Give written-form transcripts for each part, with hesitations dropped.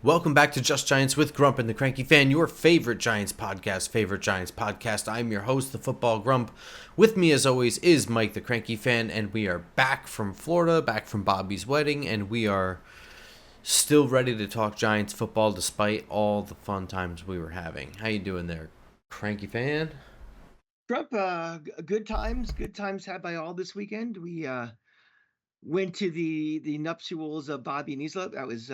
Welcome back to Just Giants with Grump and the Cranky Fan, your favorite Giants podcast. I'm your host, the Football Grump. With me, as always, is Mike, the Cranky Fan, and we are back from Florida, back from Bobby's wedding, and we are still ready to talk Giants football despite all the fun times we were having. How you doing there, Cranky Fan? Grump, good times had by all this weekend. We went to the nuptials of Bobby and Isla. That was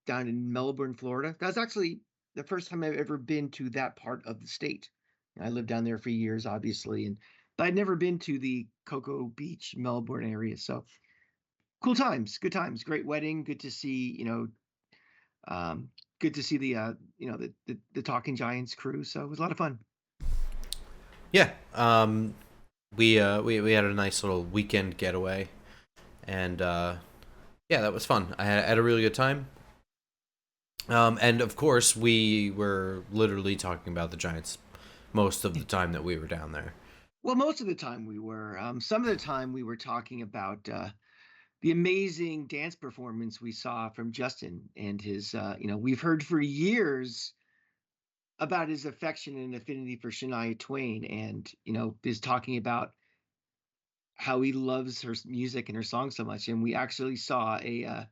down in Melbourne, Florida. That was actually the first time I've ever been to that part of the state. I lived down there for years, obviously, but I'd never been to the Cocoa Beach, Melbourne area. So cool times, good times, great wedding. Good to see, um, good to see the Talking Giants crew. So it was a lot of fun. Yeah, we had a nice little weekend getaway, and yeah, that was fun. I had a really good time. And of course, we were literally talking about the Giants most of the time that we were down there. Well, most of the time we were. Some of the time we were talking about the amazing dance performance we saw from Justin and his. We've heard for years about his affection and affinity for Shania Twain, and is talking about how he loves her music and her songs so much. And we actually saw a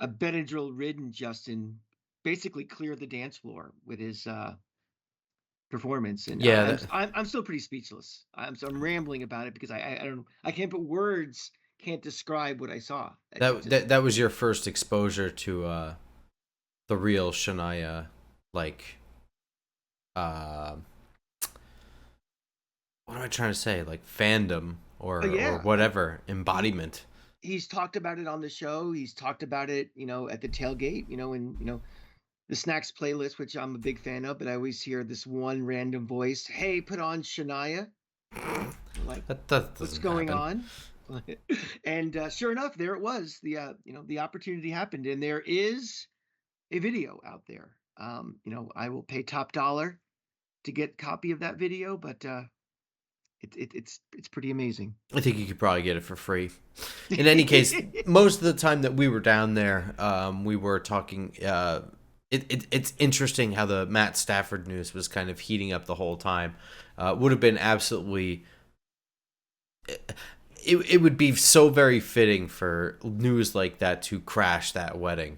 Benadryl-ridden Justin basically clear the dance floor with his performance, and Yeah, I'm still pretty speechless. I'm rambling about it because I don't, I can't put words, can't describe what I saw. It that just that that was your first exposure to the real Shania, like uh, what am I trying to say? Like fandom or yeah, whatever embodiment. he's talked about it on the show. He's talked about it, at the tailgate, and the snacks playlist, which I'm a big fan of. But I always hear this one random voice, "Hey, put on Shania." Like, That what's doesn't going happen. on? And sure enough, there it was. The opportunity happened, and there is a video out there. I will pay top dollar to get a copy of that video, but it's pretty amazing. I think you could probably get it for free. In any case, most of the time that we were down there, we were talking. It's interesting how the Matt Stafford news was kind of heating up the whole time. Would have been absolutely. It would be so very fitting for news like that to crash that wedding.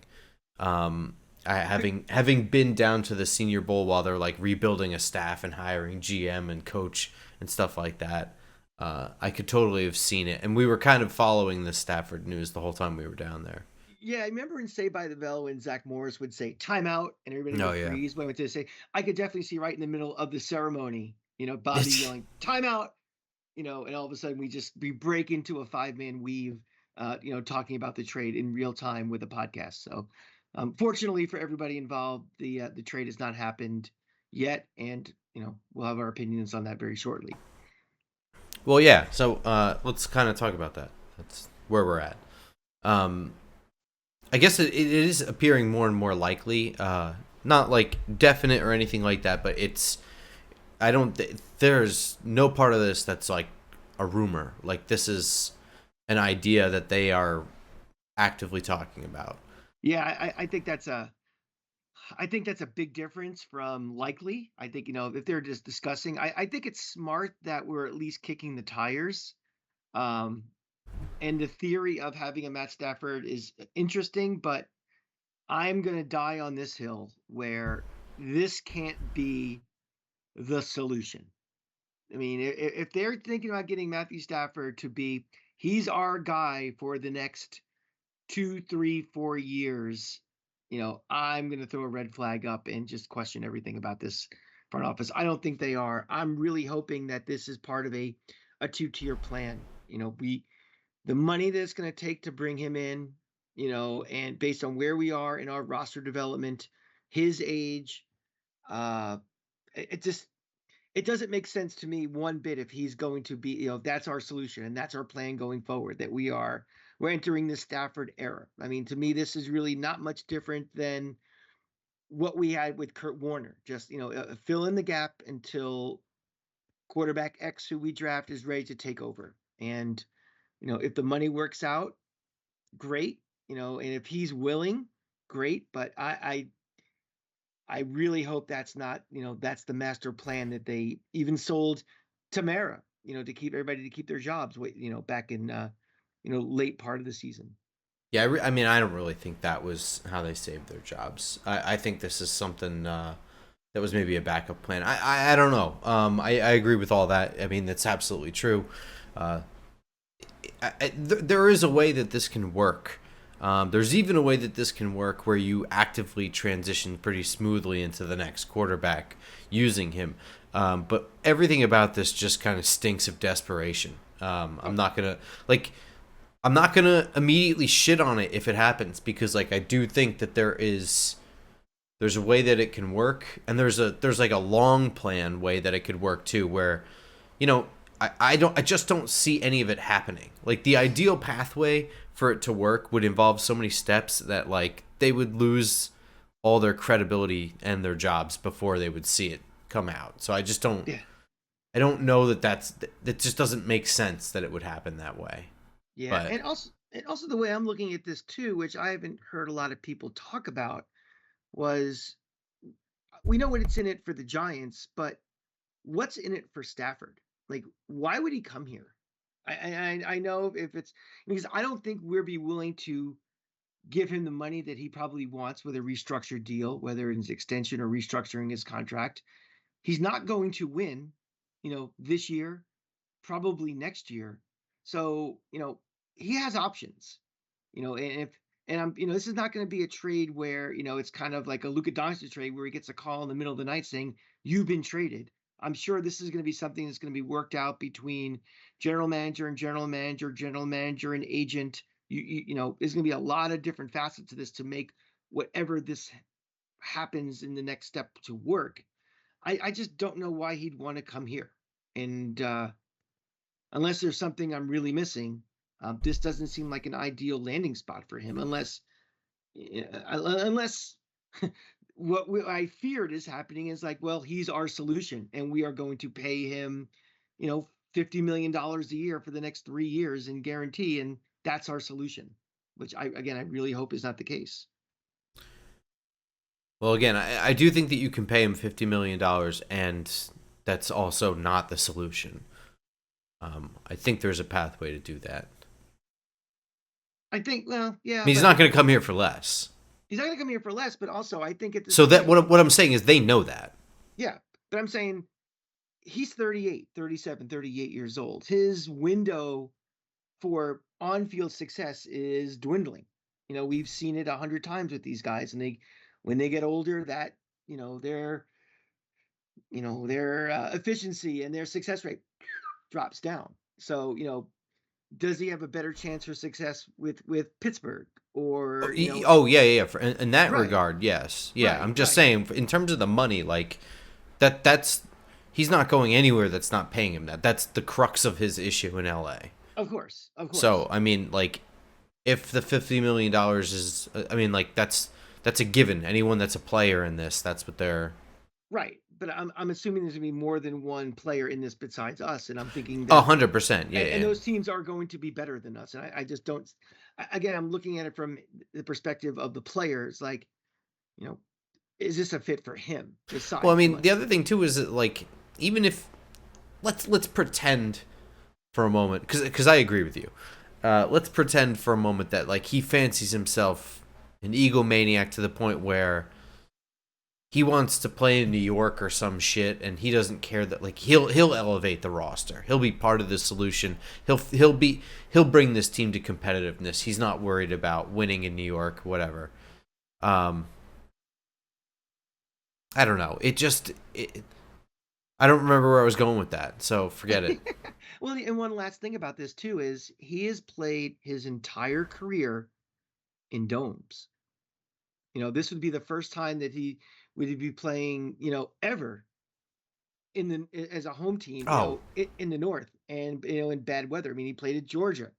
Having been down to the Senior Bowl while they're like rebuilding a staff and hiring GM and coach and stuff like that, I could totally have seen it. And we were kind of following the Stafford news the whole time we were down there. Yeah, I remember in Say by the Bell when Zach Morris would say timeout and everybody Oh would yeah. freeze when I went to say, I could definitely see right in the middle of the ceremony, Bobby yelling timeout, and all of a sudden we break into a 5-man weave, talking about the trade in real time with a podcast. So, fortunately for everybody involved, the trade has not happened yet, and we'll have our opinions on that very shortly. Well, yeah. So let's kind of talk about that. That's where we're at. Um, I guess it is appearing more and more likely. Not like definite or anything like that, but it's. I don't. There's no part of this that's like a rumor. Like this is an idea that they are actively talking about. Yeah, I think that's a big difference from likely. I think, if they're just discussing, I think it's smart that we're at least kicking the tires. Um, and the theory of having a Matt Stafford is interesting, but I'm going to die on this hill where this can't be the solution. I mean, if they're thinking about getting Matthew Stafford to be, he's our guy for the next 2, 3, 4 years, I'm going to throw a red flag up and just question everything about this front office. I don't think they are. I'm really hoping that this is part of a two-tier plan. The money that it's going to take to bring him in, and based on where we are in our roster development, his age, uh, it just it doesn't make sense to me one bit if he's going to be, if that's our solution and that's our plan going forward, that we're entering the Stafford era. I mean, to me, this is really not much different than what we had with Kurt Warner. Just, fill in the gap until quarterback X who we draft is ready to take over. And, if the money works out, great. And if he's willing, great, but I really hope that's not, that's the master plan that they even sold Tamara, to keep everybody to keep their jobs, back in, late part of the season. Yeah, I mean, I don't really think that was how they saved their jobs. I think this is something that was maybe a backup plan. I don't know. I agree with all that. I mean, that's absolutely true. Uh, there is a way that this can work. There's even a way that this can work where you actively transition pretty smoothly into the next quarterback using him. But everything about this just kind of stinks of desperation. Oh, I'm not gonna immediately shit on it if it happens because like I do think that there's a way that it can work and there's like a long plan way that it could work too where you know I just don't see any of it happening. Like the ideal pathway for it to work would involve so many steps that like they would lose all their credibility and their jobs before they would see it come out. So yeah, I don't know that just doesn't make sense that it would happen that way. yeah, But and also the way I'm looking at this too, which I haven't heard a lot of people talk about, was we know what it's in it for the Giants, but what's in it for Stafford? Like, why would he come here? I know if it's because I don't think we'll be willing to give him the money that he probably wants with a restructured deal, whether it's extension or restructuring his contract. He's not going to win, this year, probably next year. So, he has options, and if and I'm, this is not going to be a trade where, it's kind of like a Luka Doncic trade where he gets a call in the middle of the night saying, "You've been traded." I'm sure this is going to be something that's going to be worked out between general manager and general manager and agent. There's going to be a lot of different facets to this to make whatever this happens in the next step to work. I just don't know why he'd want to come here. And unless there's something I'm really missing, this doesn't seem like an ideal landing spot for him. Unless what I feared is happening is like, well, he's our solution, and we are going to pay him, $50 million a year for the next 3 years and guarantee, and that's our solution. Which I really hope is not the case. well, again, I do think that you can pay him $50 million, and that's also not the solution. I think there's a pathway to do that. I think, well, I yeah, mean, he's but not going to come here for less. he's not going to come here for less. But also, I think at this So that point, what I'm saying is they know that. yeah. But I'm saying he's 38, 37, 38 years old. His window for on-field success is dwindling. We've seen it 100 times with these guys, and when they get older, that their efficiency and their success rate drops down. So does he have a better chance for success with Pittsburgh or Oh yeah, yeah. In that right, regard, yes, yeah. right, I'm just right. saying, in terms of the money, like that's he's not going anywhere that's not paying him that. That's the crux of his issue in LA. Of course, of So course. I mean, like, if the $50 million is, I mean, like that's a given. Anyone that's a player in this, that's what they're. Right. But I'm assuming there's gonna be more than one player in this besides us, and I'm thinking Oh, that 100%. Yeah, and yeah. those teams are going to be better than us. And I just don't. Again, I'm looking at it from the perspective of the players. Like, you know, is this a fit for him Well, I besides the mean, the money? other thing too is that like even if let's pretend for a moment because I agree with you. Let's pretend for a moment that like he fancies himself an egomaniac to the point where he wants to play in New York or some shit, and he doesn't care that like he'll elevate the roster. He'll be part of the solution. He'll bring this team to competitiveness. He's not worried about winning in New York, whatever. Um, I don't know. I don't remember where I was going with that, so forget it. Well, and one last thing about this too is he has played his entire career in domes. This would be the first time that he would be playing, ever in the as a home team, Oh, in the north and in bad weather. I mean, he played at Georgia.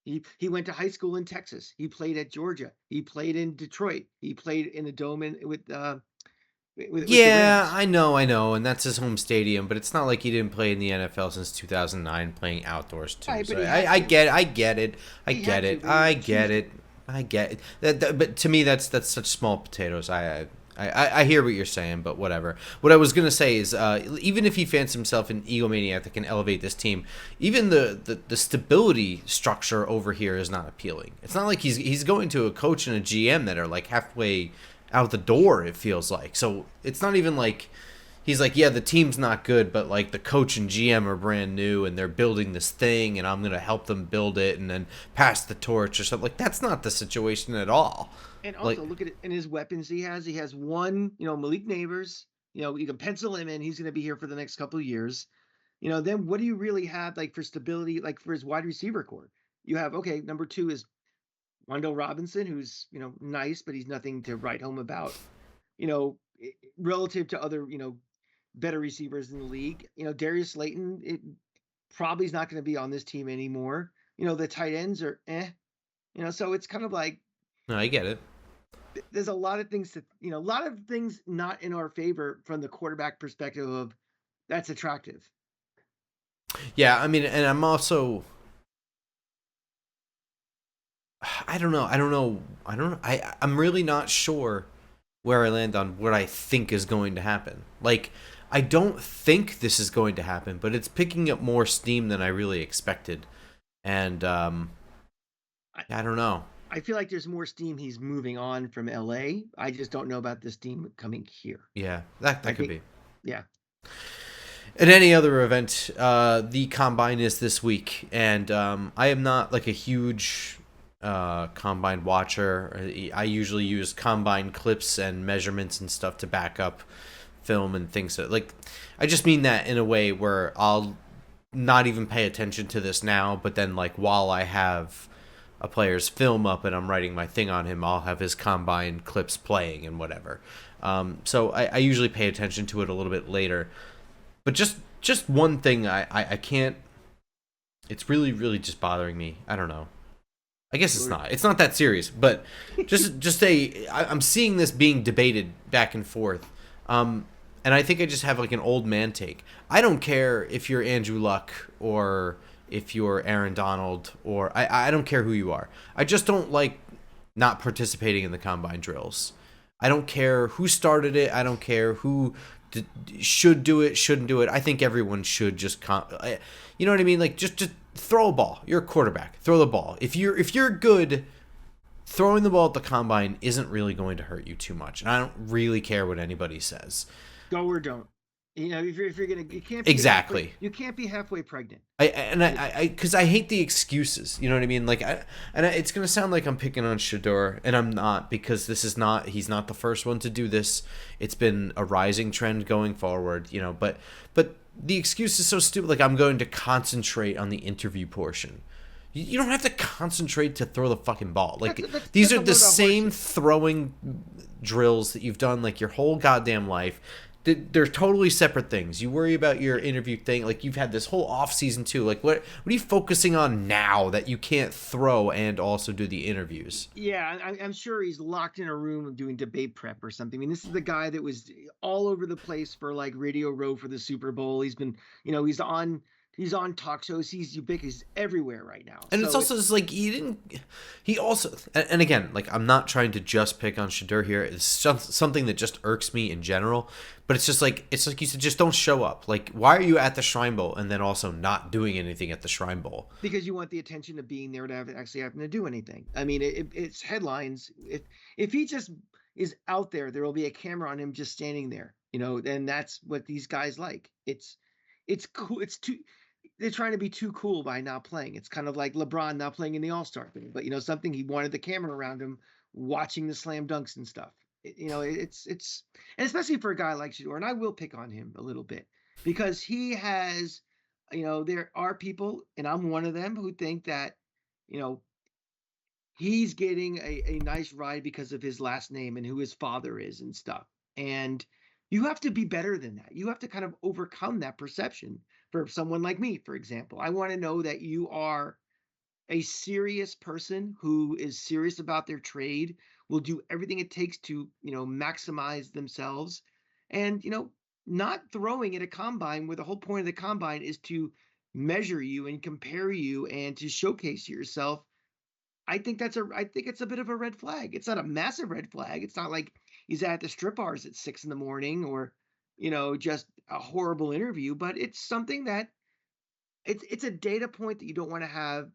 He went to high school in Texas. He played at Georgia. He played in Detroit. He played in the dome with the yeah, Rams. I know, and that's his home stadium. But it's not like he didn't play in the NFL since 2009, playing outdoors too. Right, but So he had I to. get, I get it, I He get had to. it, But he was I get choosing. it. I get it. But to me, that's such small potatoes. I hear what you're saying, but whatever. What I was gonna say is, even if he fancies himself an egomaniac that can elevate this team, even the stability structure over here is not appealing. It's not like he's going to a coach and a GM that are like halfway out the door. It feels like so. It's not even like he's like, yeah, the team's not good, but like the coach and GM are brand new and they're building this thing, and I'm gonna help them build it and then pass the torch or something. Like that's not the situation at all. And Like, also look at it in his weapons he has. He has one, Malik Neighbors. You can pencil him in. He's going to be here for the next couple of years. Then what do you really have like for stability, like for his wide receiver core? You have, okay, number two is Wendell Robinson, who's, nice, but he's nothing to write home about, relative to other, better receivers in the league. Darius Slayton, it probably is not going to be on this team anymore. The tight ends are so it's kind of like no, I get it. there's a lot of things a lot of things not in our favor from the quarterback perspective of that's attractive. Yeah, I mean, and I'm also, I don't know, I don't know, I don't know, I'm really not sure where I land on what I think is going to happen. Like, I don't think this is going to happen, but it's picking up more steam than I really expected, and I, I don't know. I feel like there's more steam he's moving on from LA. I just don't know about this team coming here. Yeah, that I could think be. yeah. In any other event, the combine is this week, and I am not like a huge combine watcher. I usually use combine clips and measurements and stuff to back up film and things. Like, I just mean that in a way where I'll not even pay attention to this now, but then like while I have a player's film up and I'm writing my thing on him, I'll have his combine clips playing and whatever. So I usually pay attention to it a little bit later. But just one thing I can't. It's really just bothering me. I don't know. I guess it's not. It's not that serious, but I'm seeing this being debated back and forth. And I think I just have like an old man take. I don't care if you're Andrew Luck or if you're Aaron Donald or I don't care who you are. I just don't like not participating in the combine drills. I don't care who started it. I don't care who should do it, shouldn't do it. I think everyone should just, you know what I mean? Like just throw a ball. You're a quarterback. Throw the ball. If you're good, throwing the ball at the combine isn't really going to hurt you too much. And I don't really care what anybody says. Go or don't. If you're gonna, you can't be Exactly. you can't be halfway pregnant. Because I hate the excuses. You know what I mean? Like, it's gonna sound like I'm picking on Shador, and I'm not, because he's not the first one to do this. It's been a rising trend going forward. But the excuse is so stupid. Like, I'm going to concentrate on the interview portion. You don't have to concentrate to throw the fucking ball. Like, these are the same throwing drills that you've done like your whole goddamn life. They're totally separate things. You worry about your interview thing. Like, you've had this whole off season too. Like, what are you focusing on now that you can't throw and also do the interviews? Yeah, I'm sure he's locked in a room doing debate prep or something. I mean, this is the guy that was all over the place for like Radio Row for the Super Bowl. He's been, he's on talk shows. He's ubiquitous everywhere right now. And it's also just like he also, and again, like, I'm not trying to just pick on Shadur here. It's something that just irks me in general. But it's like you said, just don't show up. Like, why are you at the Shrine Bowl and then also not doing anything at the Shrine Bowl? Because you want the attention of being there to actually having to do anything. I mean, it's headlines. If he just is out there, there will be a camera on him just standing there. And that's what these guys like. It's cool. They're trying to be too cool by not playing. It's kind of like LeBron not playing in the All-Star thing, but something, he wanted the camera around him watching the slam dunks and stuff. It's and especially for a guy like Shador, and I will pick on him a little bit because he has, there are people, and I'm one of them, who think that, you know, he's getting a nice ride because of his last name and who his father is and stuff. And you have to be better than that. You have to kind of overcome that perception. For someone like me, for example, I want to know that you are a serious person who is serious about their trade, will do everything it takes to, maximize themselves. And, not throwing at a combine where the whole point of the combine is to measure you and compare you and to showcase yourself. I think it's a bit of a red flag. It's not a massive red flag. It's not like he's at the strip bars at 6 in the morning or, just a horrible interview, but it's something that it's a data point that you don't want to have,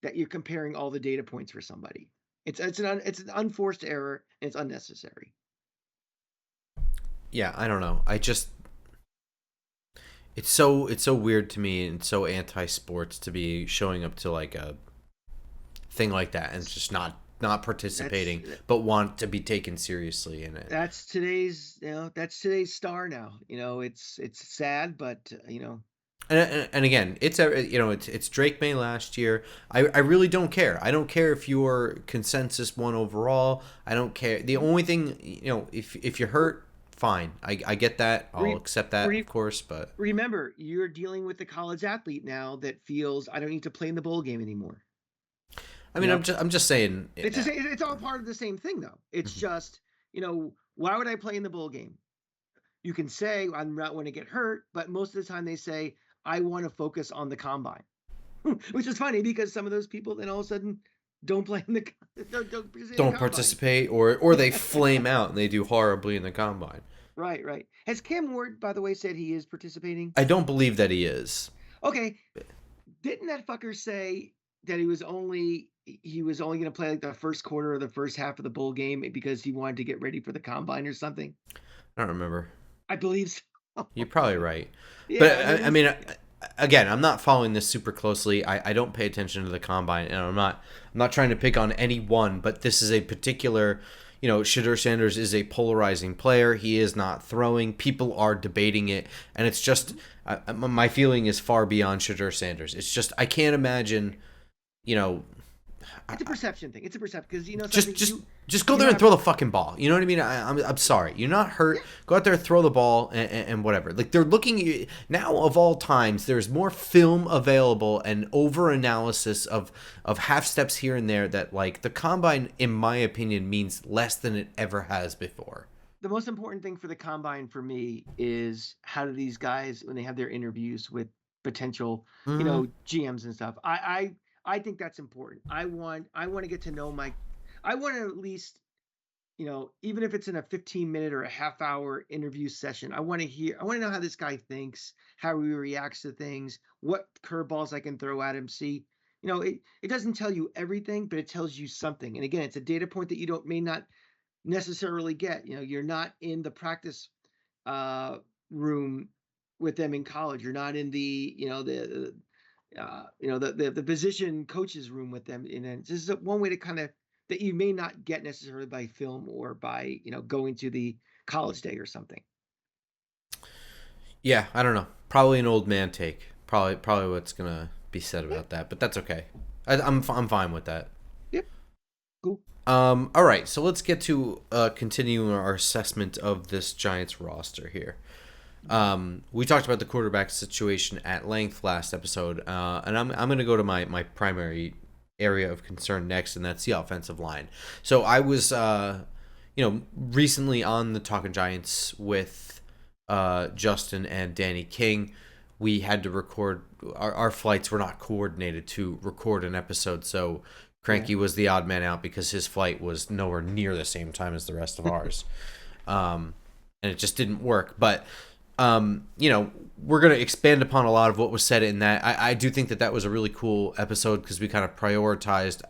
that you're comparing all the data points for somebody. It's an unforced error and it's unnecessary. Yeah, I don't know. It's so weird to me and so anti-sports to be showing up to like a thing like that and just not That's participating but want to be taken seriously in it. that's today's star now. It's sad, but And again, it's Drake May last year. I really don't care. I don't care if you're consensus one overall. I don't care. The only thing, if you're hurt, fine. I get that. I'll re, accept that, of re, course. But remember, you're dealing with a college athlete now that feels I don't need to play in the bowl game anymore. I You mean, know, I'm just saying. it's all part of the same thing though. It's just, why would I play in the bowl game? You can say I'm not want to get hurt, but most of the time they say I want to focus on the combine, which is funny because some of those people then all of a sudden don't play in the don't participate in the Don't combine. participate, or they flame out and they do horribly in the combine. Right, right. Has Cam Ward, by the way, said he is participating? I don't believe that he is. Okay, didn't that fucker say that he was only going to play like the first quarter or the first half of the bowl game because he wanted to get ready for the combine or something? I don't remember. I believe so. You're probably right, but Yeah, I mean, I mean, again, I'm not following this super closely. I don't pay attention to the combine, and I'm not trying to pick on any one, but this is a particular. Shadur Sanders is a polarizing player. He is not throwing. People are debating it, and it's just my feeling is far beyond Shadur Sanders. It's just I can't imagine. You know, it's a perception thing. It's a perception because just something just you just go you there and have. throw the fucking ball. You know what I mean? I'm sorry. You're not hurt. Yeah, Go out there, throw the ball, and whatever. Like they're looking now of all times. There's more film available and over analysis of half steps here and there that like the combine, in my opinion, means less than it ever has before. the most important thing for the combine for me is how do these guys when they have their interviews with potential Mm, GMs and stuff. I think that's important. I want to get to know my. I want to at least, even if it's in a 15-minute or a half hour interview session, I want to know how this guy thinks, how he reacts to things, what curveballs I can throw at him. See, it doesn't tell you everything, but it tells you something. And again, it's a data point that you don't may not necessarily get. You're not in the practice uh, room with them in college. You're not in the position coaches room with them. And this is one way to kind of that you may not get necessarily by film or by going to the college day or something. yeah, I don't know. Probably an old man take. Probably what's gonna be said Yeah, about that, but that's okay. I'm fine with that. yep, cool. All right, so let's get to continuing our assessment of this Giants roster here. We talked about the quarterback situation at length last episode, and I'm going to go to my primary area of concern next, and that's the offensive line. So I was, recently on the Talking Giants with Justin and Danny King. We had to record, our flights were not coordinated to record an episode, so Yeah. Cranky was the odd man out because his flight was nowhere near the same time as the rest of ours. And it just didn't work. But we're going to expand upon a lot of what was said in that. I do think that was a really cool episode because we kind of prioritized.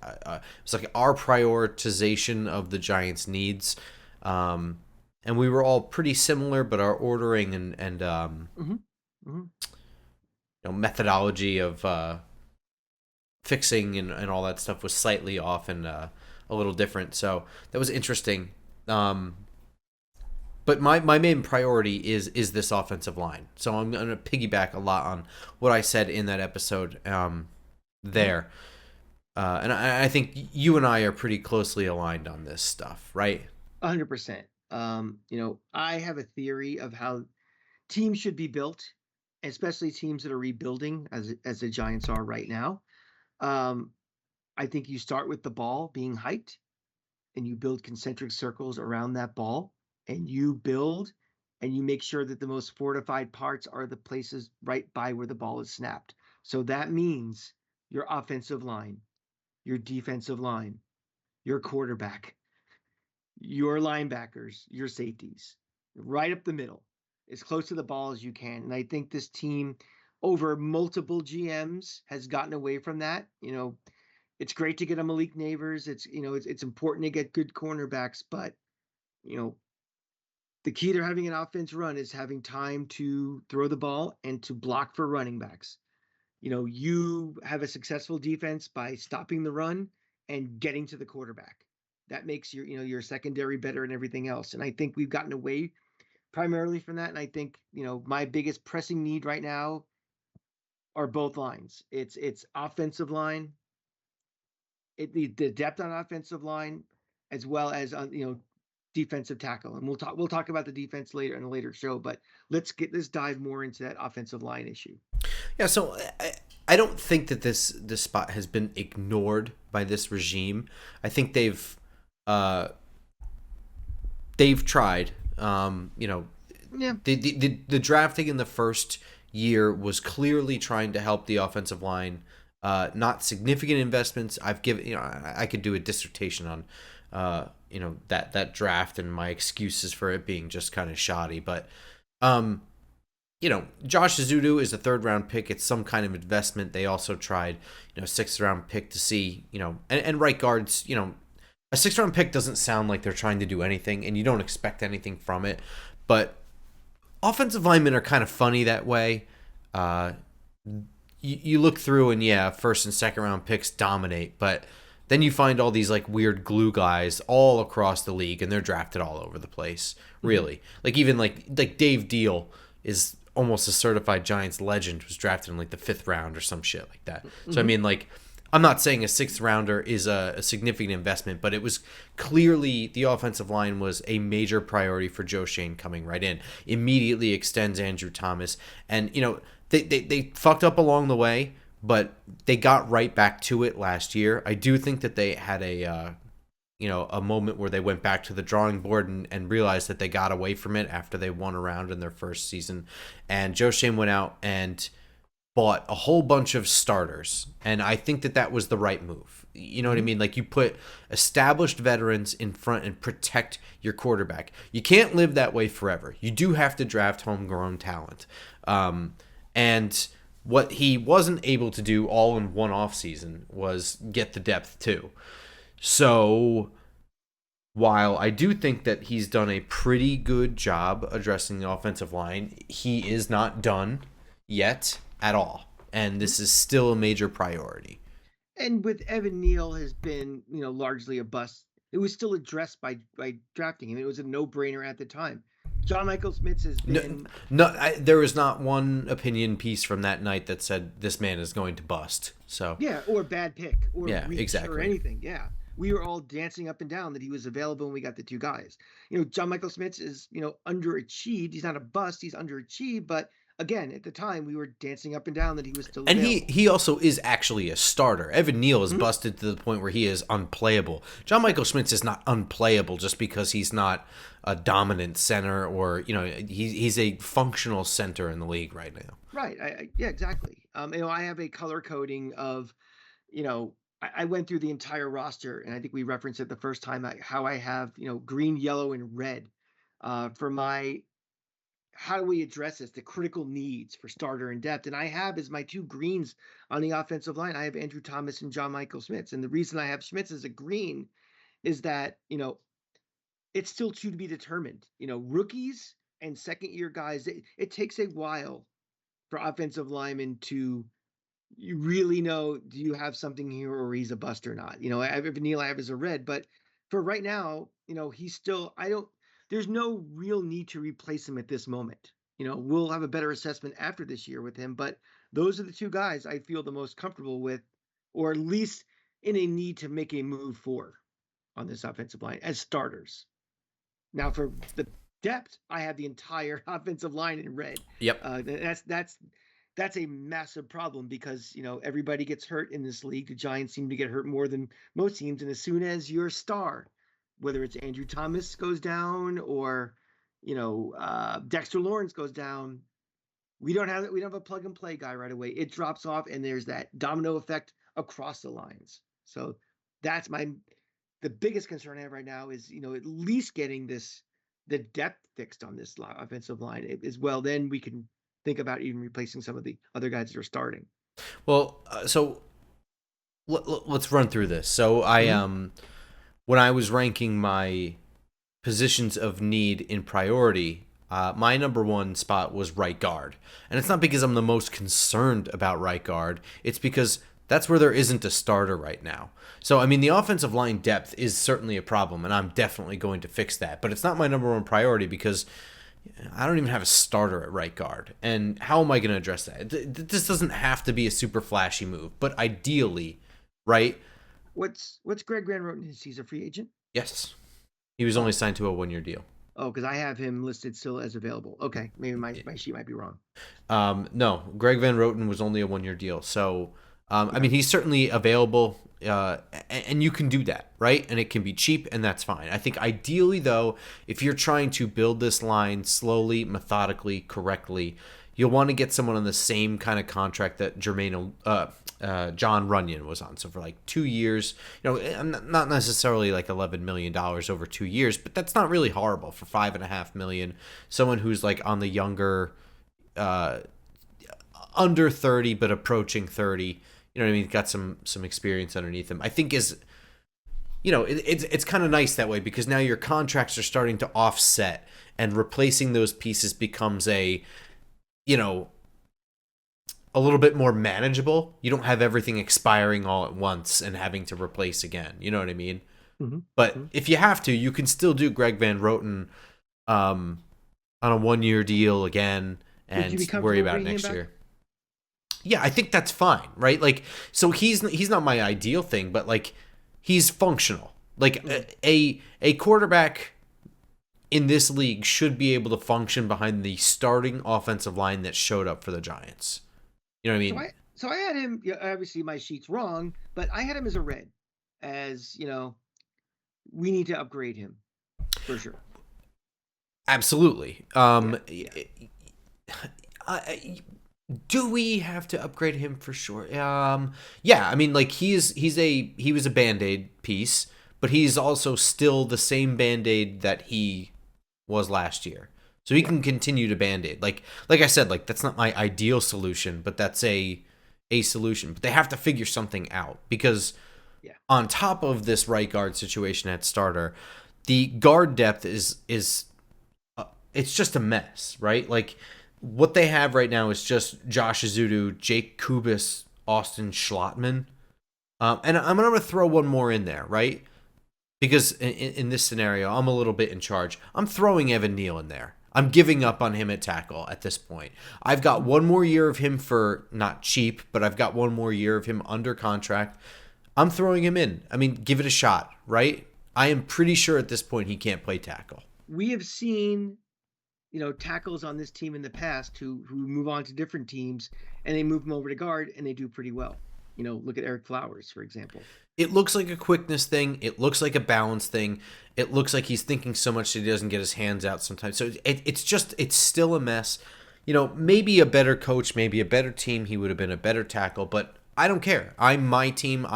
It's like our prioritization of the Giants' needs, and we were all pretty similar, but our ordering and Mm-hmm. Mm-hmm. methodology of fixing and all that stuff was slightly off and a little different. So that was interesting. But my main priority is this offensive line. So I'm going to piggyback a lot on what I said in that episode there. And I think you and I are pretty closely aligned on this stuff, right? 100%. I have a theory of how teams should be built, especially teams that are rebuilding as the Giants are right now. Um, I think you start with the ball being hyped and you build concentric circles around that ball and you build and you make sure that the most fortified parts are the places right by where the ball is snapped. So that means your offensive line, your defensive line, your quarterback, your linebackers, your safeties, right up the middle, as close to the ball as you can. And I think this team, over multiple GMs, has gotten away from that. It's great to get a Malik Neighbors. It's important to get good cornerbacks, but you know, the key to having an offense run is having time to throw the ball and to block for running backs. You have a successful defense by stopping the run and getting to the quarterback. That makes your secondary better and everything else. And I think we've gotten away primarily from that. And I think, my biggest pressing need right now are both lines. It's offensive line, the depth on offensive line, as well as on defensive tackle. And we'll talk about the defense later in a later show. But let's dive more into that offensive line issue. Yeah, so I don't think that this spot has been ignored by this regime. I think they've tried. Yeah. The drafting in the first year was clearly trying to help the offensive line. Not significant investments. I've given I could do a dissertation on that draft and my excuses for it being just kind of shoddy, but Josh Azudu is a third-round pick. It's some kind of investment. They also tried, sixth-round pick to see, and right guards, a sixth-round pick doesn't sound like they're trying to do anything, and you don't expect anything from it. But offensive linemen are kind of funny that way. You look through, and yeah, first and second-round picks dominate, but then you find all these like weird glue guys all across the league, and they're drafted all over the place. Really, like even like Dave Deal is almost a certified Giants legend, was drafted in like the 5th round or some shit like that. So I mean, like, I'm not saying a 6th rounder is a significant investment, but it was clearly the offensive line was a major priority for Joe Shane coming right in. Immediately extends Andrew Thomas, and they fucked up along the way, but they got right back to it last year. I do think that they had a moment where they went back to the drawing board and realized that they got away from it after they won a round in their first season. And Joe Shane went out and bought a whole bunch of starters. And I think that was the right move. You know what I mean? Like, you put established veterans in front and protect your quarterback. You can't live that way forever. You do have to draft homegrown talent. And what he wasn't able to do all in one offseason was get the depth too. So while I do think that he's done a pretty good job addressing the offensive line, he is not done yet at all. And this is still a major priority. And with Evan Neal has been, largely a bust. It was still addressed by drafting him. It was a no-brainer at the time. John Michael Schmitz has been there was not one opinion piece from that night that said this man is going to bust. So or bad pick, or reach, exactly, or anything. Yeah, we were all dancing up and down that he was available when we got the 2 guys. John Michael Schmitz is underachieved. He's not a bust. He's underachieved, but again, at the time, we were dancing up and down that he was still and available. he also is actually a starter. Evan Neal is busted to the point where he is unplayable. John Michael Schmitz is not unplayable just because he's not a dominant center, or he's a functional center in the league right now. Right. Yeah, exactly. I have a color coding of, I went through the entire roster, and I think we referenced it the first time, how I have, green, yellow, and red for my, how do we address this, the critical needs for starter and depth. And I have as my 2 greens on the offensive line, I have Andrew Thomas and John Michael Schmitz. And the reason I have Schmitz as a green is that, it's still to be determined. Rookies and second-year guys, it takes a while for offensive linemen to you really know, do you have something here, or he's a bust or not? I have Neil, I have as a red, but for right now, he's still, there's no real need to replace him at this moment. We'll have a better assessment after this year with him, but those are the 2 guys I feel the most comfortable with, or at least in a need to make a move for on this offensive line as starters. Now for the depth, I have the entire offensive line in red. Yep. That's a massive problem because, everybody gets hurt in this league. The Giants seem to get hurt more than most teams. And as soon as your star, whether it's Andrew Thomas goes down or, Dexter Lawrence goes down, we don't have a plug and play guy right away. It drops off, and there's that domino effect across the lines. So that's the biggest concern I have right now is, at least getting the depth fixed on this offensive line as well. Then we can think about even replacing some of the other guys that are starting. Well, so let's run through this. So Hmm. when I was ranking my positions of need in priority, my number one spot was right guard. And it's not because I'm the most concerned about right guard, it's because that's where there isn't a starter right now. So, I mean, the offensive line depth is certainly a problem, and I'm definitely going to fix that. But it's not my number one priority because I don't even have a starter at right guard. And how am I going to address that? This doesn't have to be a super flashy move, but ideally, right? What's Greg Van Roten? He's a free agent. Yes. He was only Oh, signed to a 1 year deal. oh, because I have him listed still as available. Okay, maybe my sheet might be wrong. No, Greg Van Roten was only a 1 year deal. So, I Okay. mean, he's certainly available, and you can do that, right? And it can be cheap, and that's fine. I think ideally, though, if you're trying to build this line slowly, methodically, correctly, you'll want to get someone on the same kind of contract that John Runyon was on. So for like 2 years, not necessarily like $11 million over 2 years, but that's not really horrible for $5.5 million. Someone who's like on the younger uh, under 30 but approaching 30. You know what I mean? Got some experience underneath him. I think it's kind of nice that way because now your contracts are starting to offset and replacing those pieces becomes you know a little bit more manageable. You don't have everything expiring all at once and having to replace again. You know what I mean? Hmm. But Hmm. if you have to, you can still do Greg Van Roten um, on a 1 year deal again Would you be and worry comfortable about it bringing him next back? year. Yeah, I think that's fine, right? Like, so he's not my ideal thing, but like, he's functional. Like Hmm. a quarterback in this league should be able to function behind the starting offensive line that showed up for the Giants. You know what I So mean? I had him. Yeah, obviously my sheet's wrong, but I had him as a red. As we need to upgrade him for sure. Absolutely. Yeah, yeah. Do we have to upgrade him for sure? Yeah. I mean, like he was a band aid piece, but he's also still the same band aid that he was last year. So he Yeah. can continue to band aid. Like I said, like that's not my ideal solution, but that's a solution. But they have to figure something out because Yeah. on top of this right guard situation at starter, the guard depth is it's just a mess, right? Like what they have right now is just Josh Azudu, Jake Kubis, Austin Schlottman, and I'm gonna throw one more in there, right? Because in this scenario, I'm a little bit in charge. I'm throwing Evan Neal in there. I'm giving up on him at tackle at this point. I've got Mhm. one more year of him for not cheap, but I've got one more year of him under contract. I'm throwing him in. I mean, give it a shot, right? I am pretty sure at this point he can't play tackle. We have seen, tackles on this team in the past who move on to different teams and they move them over to guard and they do pretty well. Look at Eric Flowers, for example. It looks like a quickness thing. It looks like a balance thing. It looks like he's thinking so much that he doesn't get his hands out sometimes. So it's still a mess. Maybe a better coach, maybe a better team, he would have been a better tackle, but I don't care. I'm my team.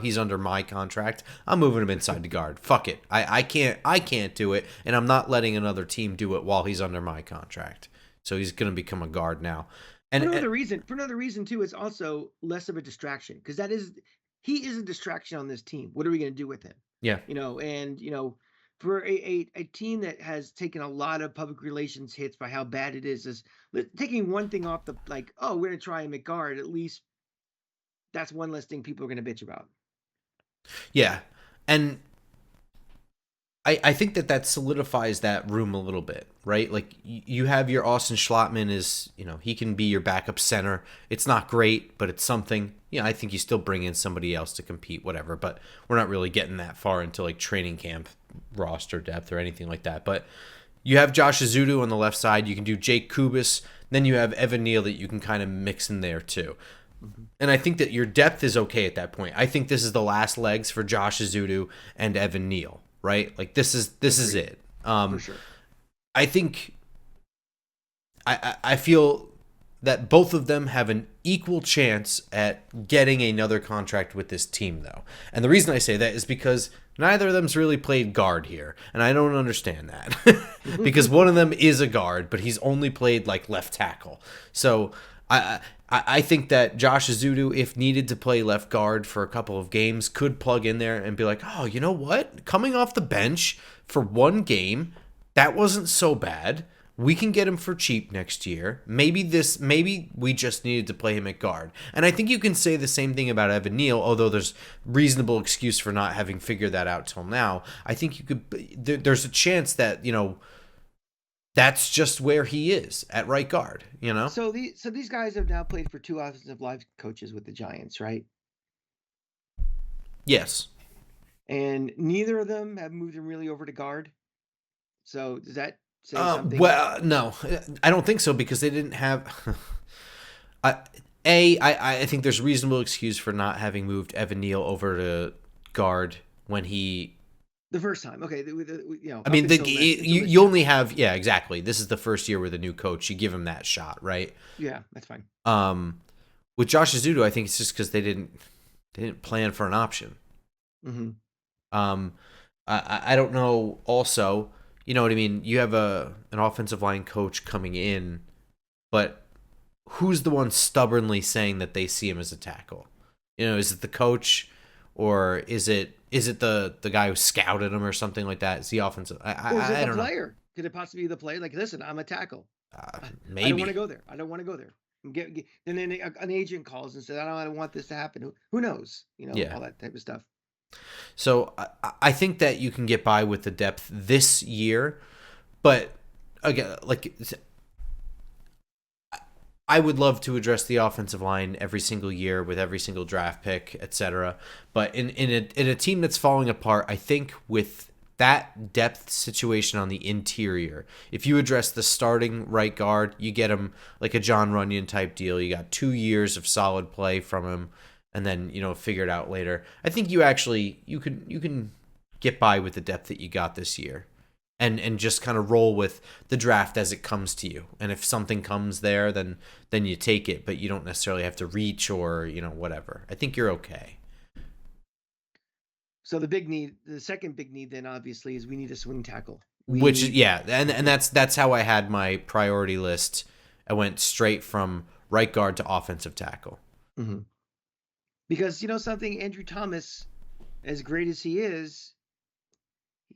He's under my contract. I'm moving him inside the guard. Fuck it. I can't do it, and I'm not letting another team do it while he's under my contract. So he's gonna become a guard now. And For another reason too, it's also less of a distraction because he is a distraction on this team. What are we going to do with him? yeah. And for a team that has taken a lot of public relations hits by how bad it is taking one thing off the like, oh, we're going to try and make guard. At least that's one less thing people are going to bitch about. Yeah. And I think that solidifies that room a little bit, right? Like you have your Austin Schlottman is, he can be your backup center. It's not great, but it's something. I think you still bring in somebody else to compete, whatever. But we're not really getting that far into like training camp roster depth or anything like that. But you have Josh Azudu on the left side. You can do Jake Kubis. Then you have Evan Neal that you can kind of mix in there too. Mm-hmm. And I think that your depth is okay at that point. I think this is the last legs for Josh Azudu and Evan Neal, right? Like this is Agreed, it. for sure. I think I feel that both of them have an equal chance at getting another contract with this team, though. And the reason I say that is because neither of them's really played guard here, and I don't understand that. Because one of them is a guard, but he's only played like left tackle. So I think that Josh Azudu, if needed to play left guard for a couple of games, could plug in there and be like, oh, you know what? Coming off the bench for one game, that wasn't so bad. We can get him for cheap next year. Maybe we just needed to play him at guard. And I think you can say the same thing about Evan Neal, although there's reasonable excuse for not having figured that out till now. I think you could. There's a chance that that's just where he is at right guard. So these guys have now played for two offensive line coaches with the Giants, right? Yes. And neither of them have moved him really over to guard. So does that say something? Well, no, I don't think so, because they didn't have. I think there's reasonable excuse for not having moved Evan Neal over to guard when he. The first time, okay, I mean, you only have, yeah, exactly. This is the first year with a new coach. You give him that shot, right? Yeah, that's fine. With Josh Azudu, I think it's just because they didn't plan for an option. Mm-hmm. I don't know. Also, you know what I mean? You have an offensive line coach coming in, but who's the one stubbornly saying that they see him as a tackle? Is it the coach, or is it the guy who scouted him or something like that? It's the offensive. I don't know. Player? Could it possibly be the player? Like, listen, I'm a tackle. Maybe. I don't want to go there. I don't want to go there. And then an agent calls and says, I don't want this to happen. Who knows? All that type of stuff. So I think that you can get by with the depth this year, but again, like, I would love to address the offensive line every single year with every single draft pick, etc. But in a team that's falling apart, I think with that depth situation on the interior, if you address the starting right guard, you get him like a John Runyon type deal. You got 2 years of solid play from him, and then figure it out later. I think you can get by with the depth that you got this year, and just kind of roll with the draft as it comes to you. And if something comes there, then you take it, but you don't necessarily have to reach or whatever. I think you're okay. So the second big need, then obviously, is we need a swing tackle. And that's how I had my priority list. I went straight from right guard to offensive tackle. Mm-hmm. Because something, Andrew Thomas, as great as he is,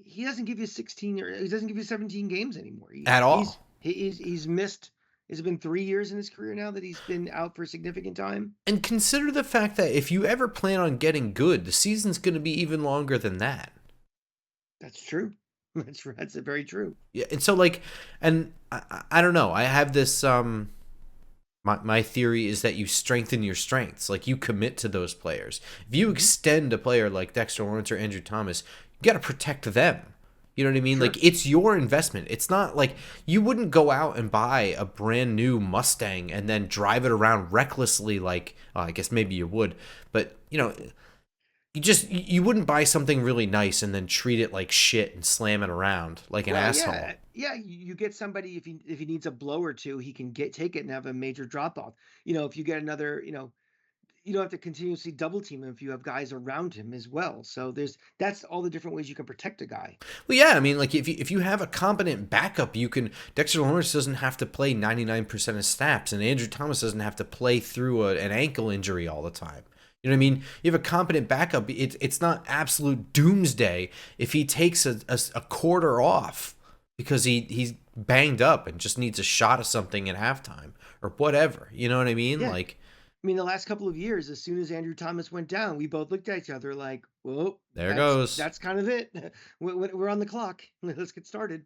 he doesn't give you 16 or he doesn't give you 17 games anymore at all. He's missed. It's been 3 years in his career now that he's been out for a significant time. And consider the fact that if you ever plan on getting good, the season's going to be even longer than that. That's true. That's very true. Yeah, and so I don't know. I have this. My theory is that you strengthen your strengths. Like, you commit to those players. If you extend a player like Dexter Lawrence or Andrew Thomas, you got to protect them. You know what I mean? Sure. Like, it's your investment. It's not like you wouldn't go out and buy a brand new Mustang and then drive it around recklessly. Like, I guess maybe you would, but you wouldn't buy something really nice and then treat it like shit and slam it around like an asshole. Yeah, you get somebody, if he needs a blow or two, he can take it and have a major drop off. If you get another, you don't have to continuously double team him if you have guys around him as well. So that's all the different ways you can protect a guy. Well, yeah, I mean, like, if you have a competent backup, Dexter Lawrence doesn't have to play 99% of snaps, and Andrew Thomas doesn't have to play through an ankle injury all the time. You know what I mean? You have a competent backup. It's not absolute doomsday if he takes a quarter off because he's banged up and just needs a shot of something at halftime or whatever. You know what I mean? Yeah. The last couple of years, as soon as Andrew Thomas went down, we both looked at each other like, "Whoa, there it goes." That's kind of it. We're on the clock. Let's get started.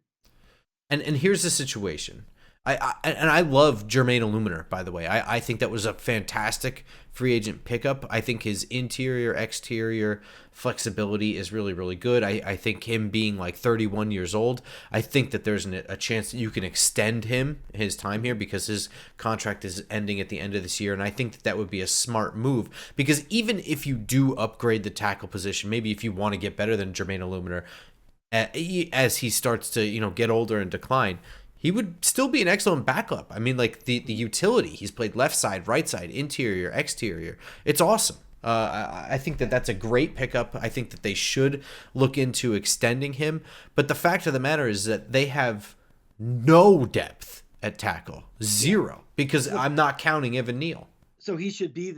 And here's the situation. I love Jermaine Illuminator, by the way. I think that was a fantastic free agent pickup. I think his interior, exterior flexibility is really, really good. I think him being like 31 years old, I think that there's a chance that you can extend his time here because his contract is ending at the end of this year. And I think that would be a smart move because even if you do upgrade the tackle position, maybe if you want to get better than Jermaine Illuminator, as he starts to get older and decline, he would still be an excellent backup. I mean, like the utility. He's played left side, right side, interior, exterior. It's awesome. I think that Yeah. that's a great pickup. I think that they should look into extending him. But the fact of the matter is that they have no depth at tackle, Yeah. zero, because Look, I'm not counting Evan Neal. so he should be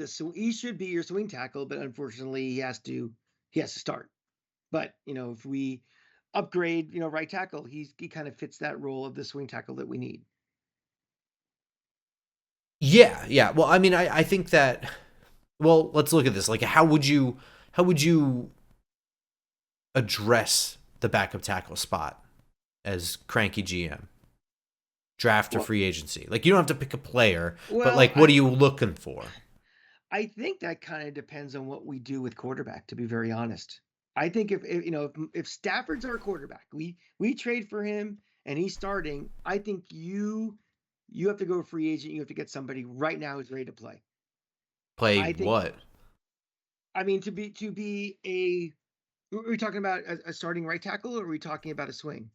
your swing tackle, but unfortunately he has to start. But if we upgrade, right tackle, he kind of fits that role of the swing tackle that we need. Yeah, yeah. Well, I mean, I think that. Well, let's look at this. Like, how would you address the backup tackle spot as Cranky GM? Draft or Well, free agency? Like, you don't have to pick a player, but well, like, what are you looking for? I think that kind of depends on what we do with quarterback, to be very honest. I think if Stafford's our quarterback, we trade for him and he's starting, I think you have to go free agent, you have to get somebody right now who's ready to play. Play I think what? I mean to be a are we talking about a starting right tackle or are we talking about a swing?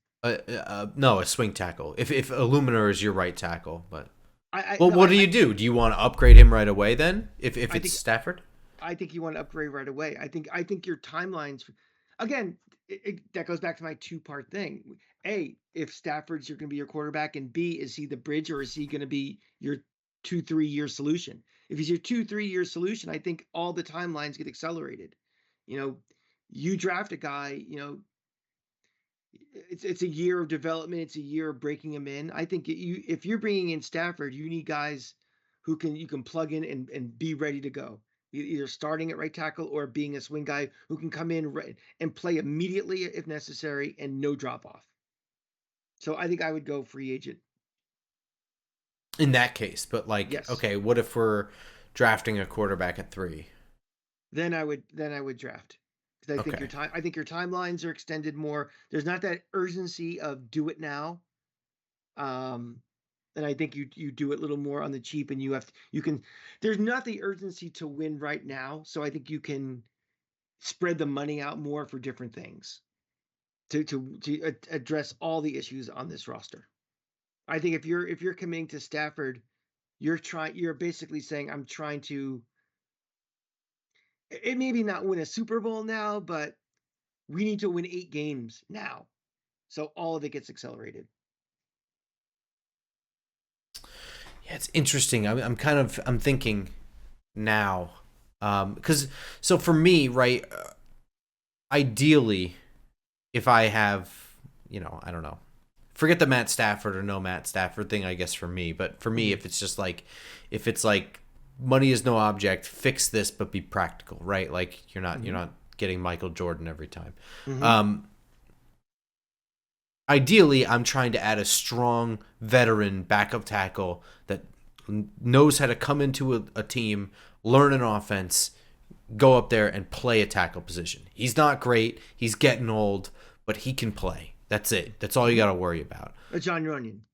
No, a swing tackle. If Illuminar is your right tackle, but I well, no, what do? Do you want to upgrade him right away then? If I it's think Stafford? I think you want to upgrade right away. I think your timelines, again, that goes back to my two-part thing. A, if Stafford's you're going to be your quarterback, and B, is he the bridge or is he going to be your 2-3 year solution? If he's your 2-3 year solution, I think all the timelines get accelerated. You know, you draft a guy, it's a year of development. It's a year of breaking him in. I think if you're bringing in Stafford, you need guys who you can plug in and be ready to go. Either starting at right tackle or being a swing guy who can come in and play immediately if necessary and no drop off. So I think I would go free agent. In that case, but like, Yes. okay, what if we're drafting a quarterback at 3? Then I would draft because Okay. I think your timelines are extended more. There's not that urgency of do it now. Um, and I think you do it a little more on the cheap, and you can. There's not the urgency to win right now, so I think you can spread the money out more for different things to address all the issues on this roster. I think if you're committing to Stafford, you're basically saying I'm trying to it maybe not win a Super Bowl now, but we need to win 8 games now. So all of it gets accelerated. Yeah, it's interesting. I'm thinking now, because so for me, right, ideally, if I have, I don't know, forget the Matt Stafford or no Matt Stafford thing, I guess for me, but for me, Mm-hmm. if it's like money is no object, fix this but be practical, right? Like you're Mm-hmm. not getting Michael Jordan every time. Mm-hmm. Um, Ideally, I'm trying to add a strong veteran backup tackle that knows how to come into a team, learn an offense, go up there and play a tackle position. He's not great. He's getting old, but he can play. That's it. That's all you got to worry about. A John Runyon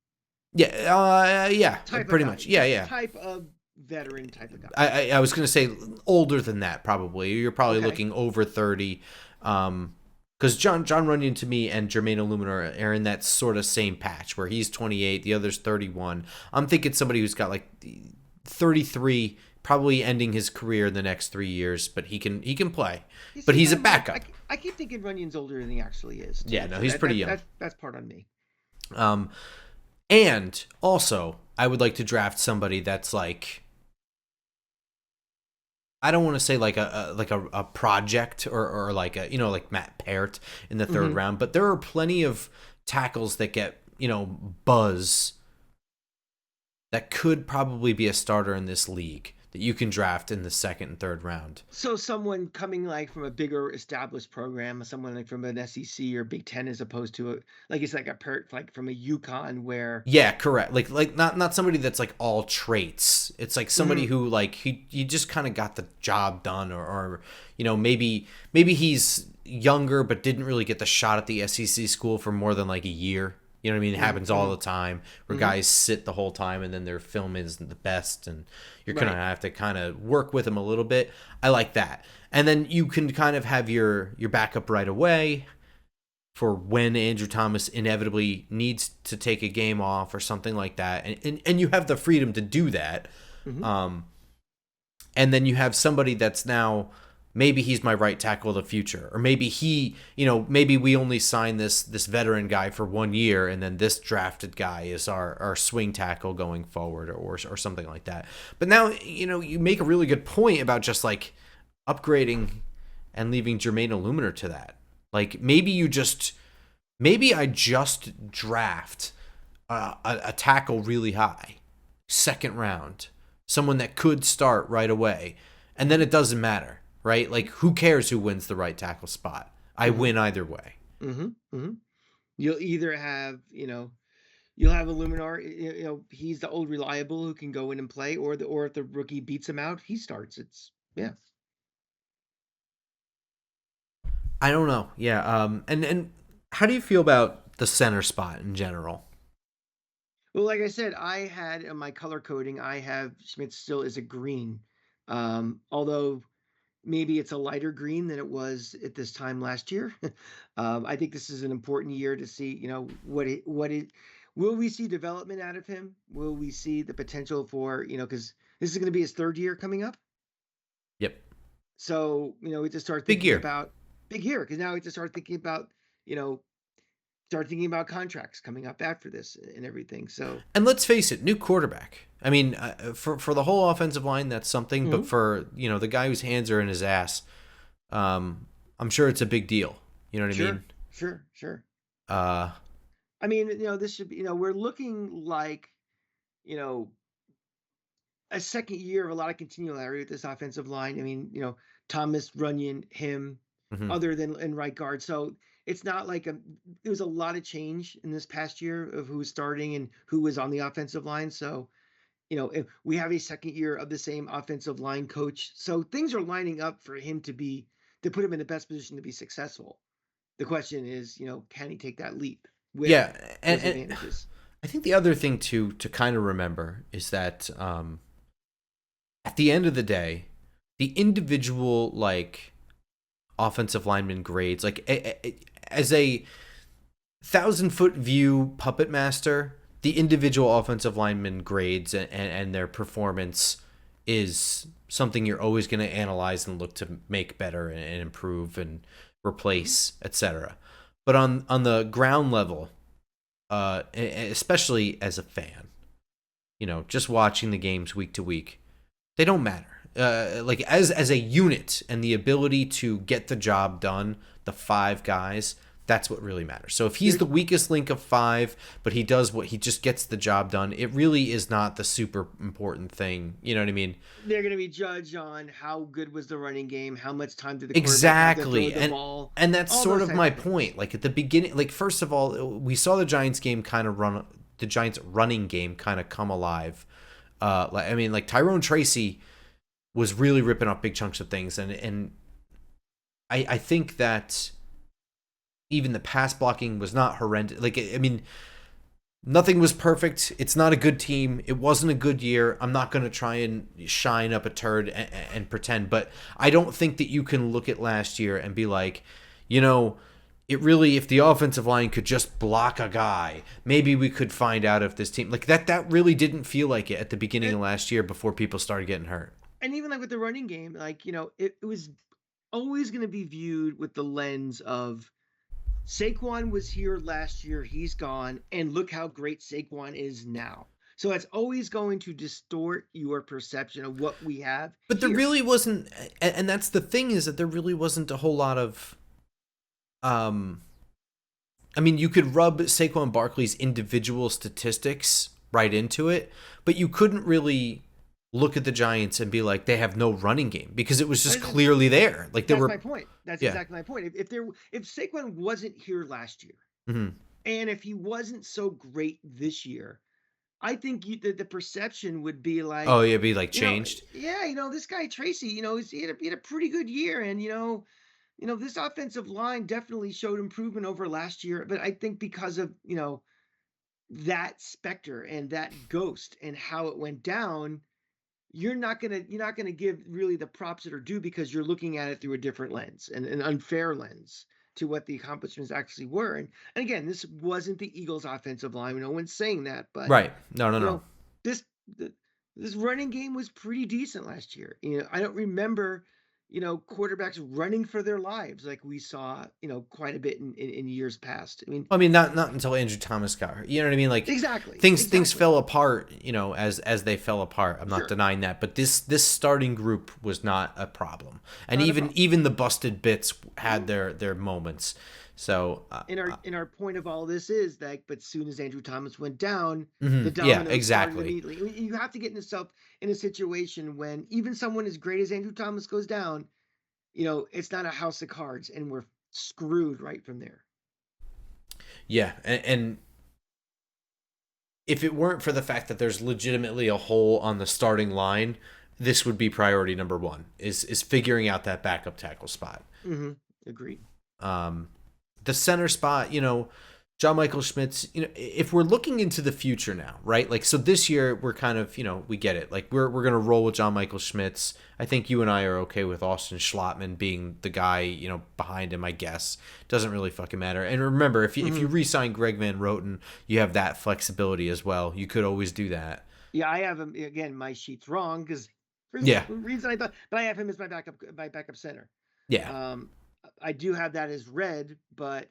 Yeah, yeah, type of pretty guy, much. Yeah, yeah. type of veteran type of guy. I was gonna say older than that probably. You're probably Okay. looking over 30. Because John Runyon to me and Jermaine Illuminar are in that sort of same patch where he's 28, the other's 31. I'm thinking somebody who's got like 33, probably ending his career in the next 3 years, but he can play. You But see, he's a I backup. I keep thinking Runyon's older than he actually is Yeah, too. no, So he's that pretty that young. that that's part on me. Um, and also, I would like to draft somebody that's like I don't want to say like a project or like a like Matt Peart in the third Hmm. round, but there are plenty of tackles that get buzz that could probably be a starter in this league that you can draft in the second and third round. So someone coming like from a bigger established program, someone like from an SEC or Big Ten, as opposed to like it's like a like from a UConn where. Yeah, correct. Like not somebody that's like all traits. It's like somebody Mhm. who like he just kind of got the job done, or maybe he's younger but didn't really get the shot at the SEC school for more than like a year. You know what I mean? It Mhm. happens all Mhm. the time where Mhm. guys sit the whole time and then their film isn't the best, and you're gonna Right. have to kind of work with them a little bit. I like that, and then you can kind of have your backup right away for when Andrew Thomas inevitably needs to take a game off or something like that, and you have the freedom to do that. Hmm. And then you have somebody that's now, maybe he's my right tackle of the future, or maybe maybe we only sign this veteran guy for 1 year, and then this drafted guy is our swing tackle going forward, or something like that. But now, you make a really good point about just like upgrading and leaving Jermaine Illuminator to that. Like maybe I just draft a tackle really high, second round, someone that could start right away, and then it doesn't matter, right? Like, who cares who wins the right tackle spot? I Hmm. win either way. Hmm. Hmm. You'll either have, you'll have a Luminar, he's the old reliable who can go in and play, or if the rookie beats him out, he starts. It's yeah. I don't know. Yeah. And how do you feel about the center spot in general? Well, like I said, I had in my color coding, I have Schmidt still is a green. Although maybe it's a lighter green than it was at this time last year. I think this is an important year to see, what it will we see development out of him? Will we see the potential for, because this is going to be his third year coming up. Yep. So, we have to start Big thinking year. about big year because now we have to start thinking about, you know, start thinking about contracts coming up after this and everything. So, And let's face it, new quarterback. I mean, for the whole offensive line, that's something. But mhm, for the guy whose hands are in his ass, I'm sure it's a big deal. You know what I sure, mean? sure, sure. Uh, I mean, this should be, we're looking like, you know, a second year of a lot of continuity with this offensive line. I mean, Thomas, Runyon, him, mhm. other than in right guard. So it's not like there was a lot of change in this past year of who was starting and who was on the offensive line. So, if we have a second year of the same offensive line coach. So things are lining up for him to put him in the best position to be successful. The question is, can he take that leap with Yeah, those and advantages? I think the other thing to kind of remember is that at the end of the day, the individual like offensive lineman grades, like as a 1,000-foot view puppet master, the individual offensive lineman grades and their performance is something you're always going to analyze and look to make better and improve and Mhm. replace, etc. But on the ground level, especially as a fan, just watching the games week to week, they don't matter. Like as a unit and the ability to get the job done, the five guys, that's what really matters. So if he's They're the weakest link of five, but he just gets the job done, it really is not the super important thing. You know what I mean? they're going to be judged on how good was the running game, how much time did the quarterback have to throw Exactly. the And ball, and that's all sort those of types my of things. point. Like at the beginning, like first of all, we saw the Giants game kind of run the Giants running game kind of come alive. I mean, like Tyrone Tracy was really ripping off big chunks of things, and I think that even the pass blocking was not horrendous. Like I mean, nothing was perfect. It's not a good team. It wasn't a good year. I'm not going to try and shine up a turd and pretend, but I don't think that you can look at last year and be like, you know, it really, if the offensive line could just block a guy, maybe we could find out if this team like that really didn't feel like it at the beginning And, of last year before people started getting hurt. and even like with the running game, like, it was always going to be viewed with the lens of Saquon was here last year, he's gone, and look how great Saquon is now. So it's always going to distort your perception of what we have But there here. really wasn't, and that's the thing, is that there really wasn't a whole lot of um I mean, you could rub Saquon Barkley's individual statistics right into it, but you couldn't really look at the Giants and be like they have no running game because it was just That's, clearly there. Like there that's my were, point. That's yeah. exactly my point. If Saquon wasn't here last year, Hmm. and if he wasn't so great this year, I think the perception would be Oh, like, yeah, be like changed. yeah, this guy Tracy, he had a pretty good year, and this offensive line definitely showed improvement over last year. But I think because of that specter and that ghost and how it went down, you're not gonna give really the props that are due because you're looking at it through a different lens and an unfair lens to what the accomplishments actually were. And again, this wasn't the Eagles' offensive line. No one's saying that, but Right. No, no, you no. know, this th- this running game was pretty decent last year. I don't remember, quarterbacks running for their lives like we saw, quite a bit in years past. I mean, I mean, not until Andrew Thomas got hurt. You know what I mean? Like exactly, things exactly. fell apart. As they fell apart. I'm not Sure, denying that. But this starting group was not a problem, and not a even problem. even the busted bits had Mhm. their moments. So In our point of all this is that, but soon as Andrew Thomas went down, the yeah, dominoes started exactly. immediately. I mean, you have to get yourself in a situation when even someone as great as Andrew Thomas goes down, it's not a house of cards, and we're screwed right from there. Yeah, and if it weren't for the fact that there's legitimately a hole on the starting line, this would be priority number one. Is figuring out that backup tackle spot. Mm-hmm. Agreed. Um, the center spot, John Michael Schmitz, if we're looking into the future now, right? Like, so this year we're kind of, we get it. Like, we're going to roll with John Michael Schmitz. I think you and I are okay with Austin Schlottman being the guy, behind him, I guess. Doesn't really fucking matter. And remember, if you Mm-hmm. re-sign Greg Van Roten, you have that flexibility as well. You could always do that. Yeah, I have him again. My sheet's wrong because for some Yeah. reason I thought, but I have him as my backup center. Yeah. Um, I do have that as red, but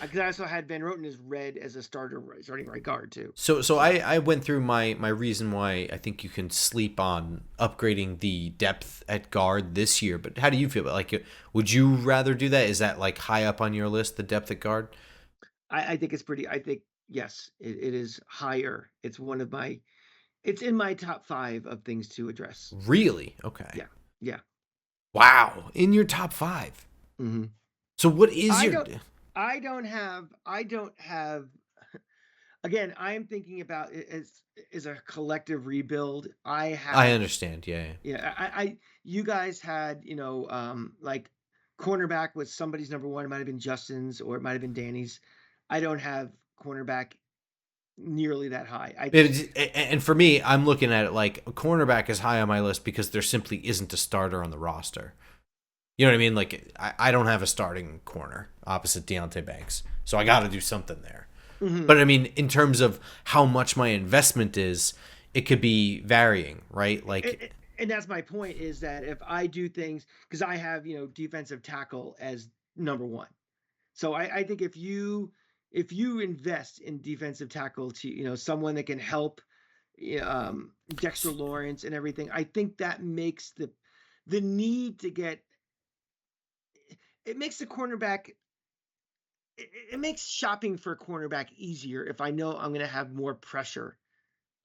because I also had Van Roten as red as a starting right guard too. So So I went through my reason why I think you can sleep on upgrading the depth at guard this year. But how do you feel about, like, would you rather do that? Is that like high up on your list, the depth at guard? I think it's pretty. I think yes, it is higher. It's one of my. It's in my top 5 of things to address. Really? Okay. Yeah, yeah. Wow. In your top five. Hmm. So what is I your? don't. I don't have. I don't have. Again, I am thinking about it as a collective rebuild. I I have. understand. Yeah. Yeah. Yeah, you guys had, like cornerback was somebody's number one. It might have been Justin's or it might have been Danny's. I don't have cornerback nearly that high. I just, And for me, I'm looking at it like a cornerback is high on my list because there simply isn't a starter on the roster. You know what I mean? Like, I don't have a starting corner opposite Deontay Banks, so I got to do something there. mhm. But I mean, in terms of how much my investment is, it could be varying, right? Like, And that's my point is that if I do things, because I have, defensive tackle as number one. So I think if you invest in defensive tackle to, someone that can help, Dexter Lawrence and everything, I think that makes the need to get it makes the cornerback it makes shopping for a cornerback easier if I know I'm going to have more pressure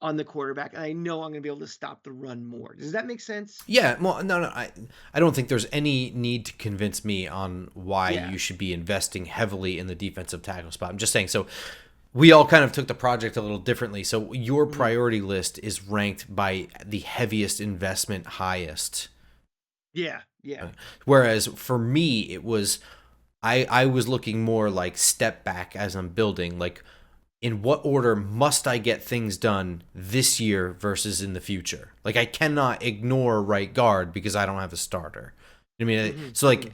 on the quarterback and I know I'm going to be able to stop the run more. Does that make sense? yeah, well, no, I don't think there's any need to convince me on why Yeah. you should be investing heavily in the defensive tackle spot. I'm just saying. So we all kind of took the project a little differently. So your Mhm. priority list is ranked by the heaviest investment highest. Yeah. Yeah. Whereas for me, it was I was looking more like step back as I'm building, like in what order must I get things done this year versus in the future? Like, I cannot ignore right guard because I don't have a starter. I mean, Hmm. so like Hmm.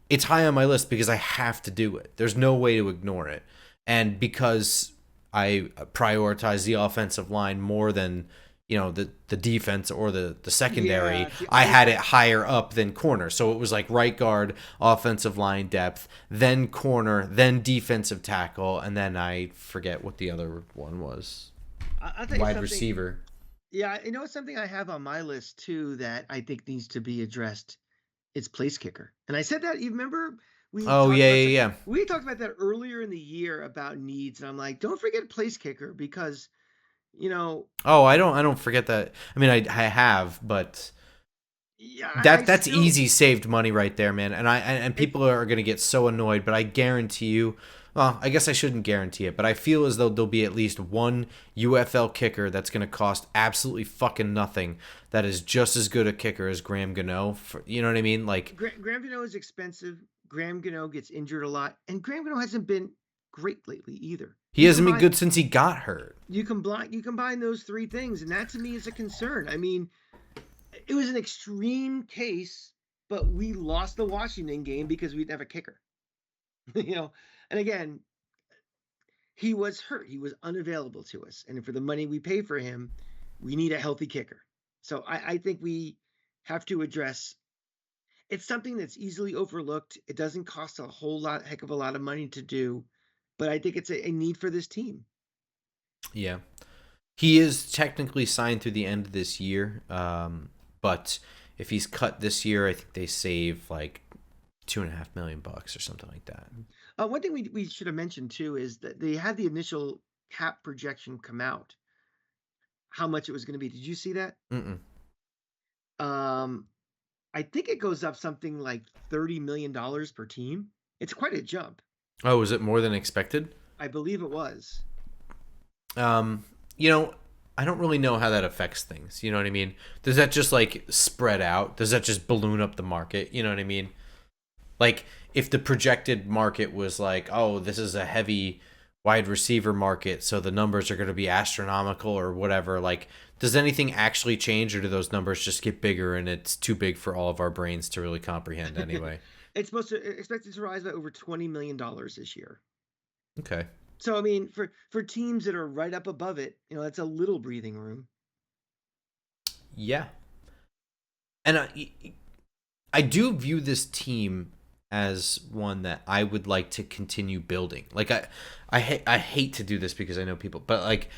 it's high on my list because I have to do it. There's no way to ignore it. And because I prioritize the offensive line more than, the defense or the secondary, Yeah. See, I had it higher up than corner. So it was like right guard, offensive line depth, then corner, then defensive tackle, and then I forget what the other one was. I'll tell you Wide something. receiver. Yeah, it's something I have on my list too that I think needs to be addressed. It's place kicker, and I said that. You remember Oh yeah, yeah, yeah. we talked about that earlier in the year about needs, and I'm like, don't forget place kicker because you know, Oh, I don't forget that. I mean, I have, but yeah, I that's still easy saved money right there, man. And it people are gonna get so annoyed, but I guarantee you. Well, I guess I shouldn't guarantee it, but I feel as though there'll be at least one UFL kicker that's going to cost absolutely fucking nothing. That is just as good a kicker as Graham Gano. You know what I mean? Like, Graham Gano is expensive. Graham Gano gets injured a lot, and Graham Gano hasn't been great lately either. he hasn't been good since he got hurt. You combine those three things, and that to me is a concern. I mean, it was an extreme case but we lost the Washington game because we didn't have a kicker. you know, and again, he was hurt. He was unavailable to us. And for the money we pay for him, we need a healthy kicker. So I think we have to address it's something that's easily overlooked. It doesn't cost a whole lot, heck of a lot of money to do, but I think it's a need for this team. Yeah. He is technically signed through the end of this year, but if he's cut this year, I think they save like $2.5 million or something like that. One thing we should have mentioned too is that they had the initial cap projection come out, how much it was going to be. Did you see that? Mm-mm. Um, I think it goes up something like $30 million per team. It's quite a jump. Oh, is it more than expected? I believe it was. Um, you know, I don't really know how that affects things. You know what I mean? Does that just like spread out? Does that just balloon up the market? You know what I mean? Like if the projected market was like, oh, this is a heavy wide receiver market, so the numbers are going to be astronomical or whatever. Like, does anything actually change, or do those numbers just get bigger and it's too big for all of our brains to really comprehend anyway? It's supposed to expected to rise by over $20 million this year. Okay. So I mean, for teams that are right up above it, that's a little breathing room. Yeah. And I do view this team as one that I would like to continue building. Like I hate to do this because I know people, but like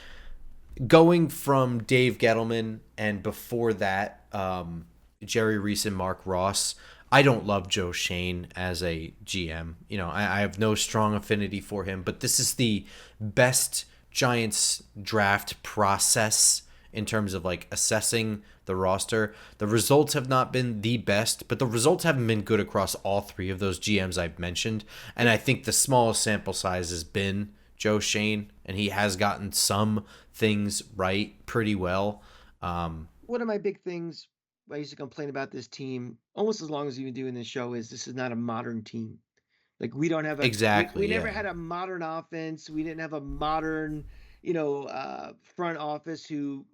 going from Dave Gettleman and before that, Jerry Reese and Mark Ross. I don't love Joe Shane as a GM. I have no strong affinity for him, but this is the best Giants draft process in terms of like assessing the roster. The results have not been the best, but the results haven't been good across all three of those GMs I've mentioned. And I think the smallest sample size has been Joe Shane, and he has gotten some things right pretty well. One of my big things I used to complain about this team almost as long as we've been doing this show is this is not a modern team. Like we don't have we Exactly, never yeah. had a modern offense. We didn't have a modern, front office who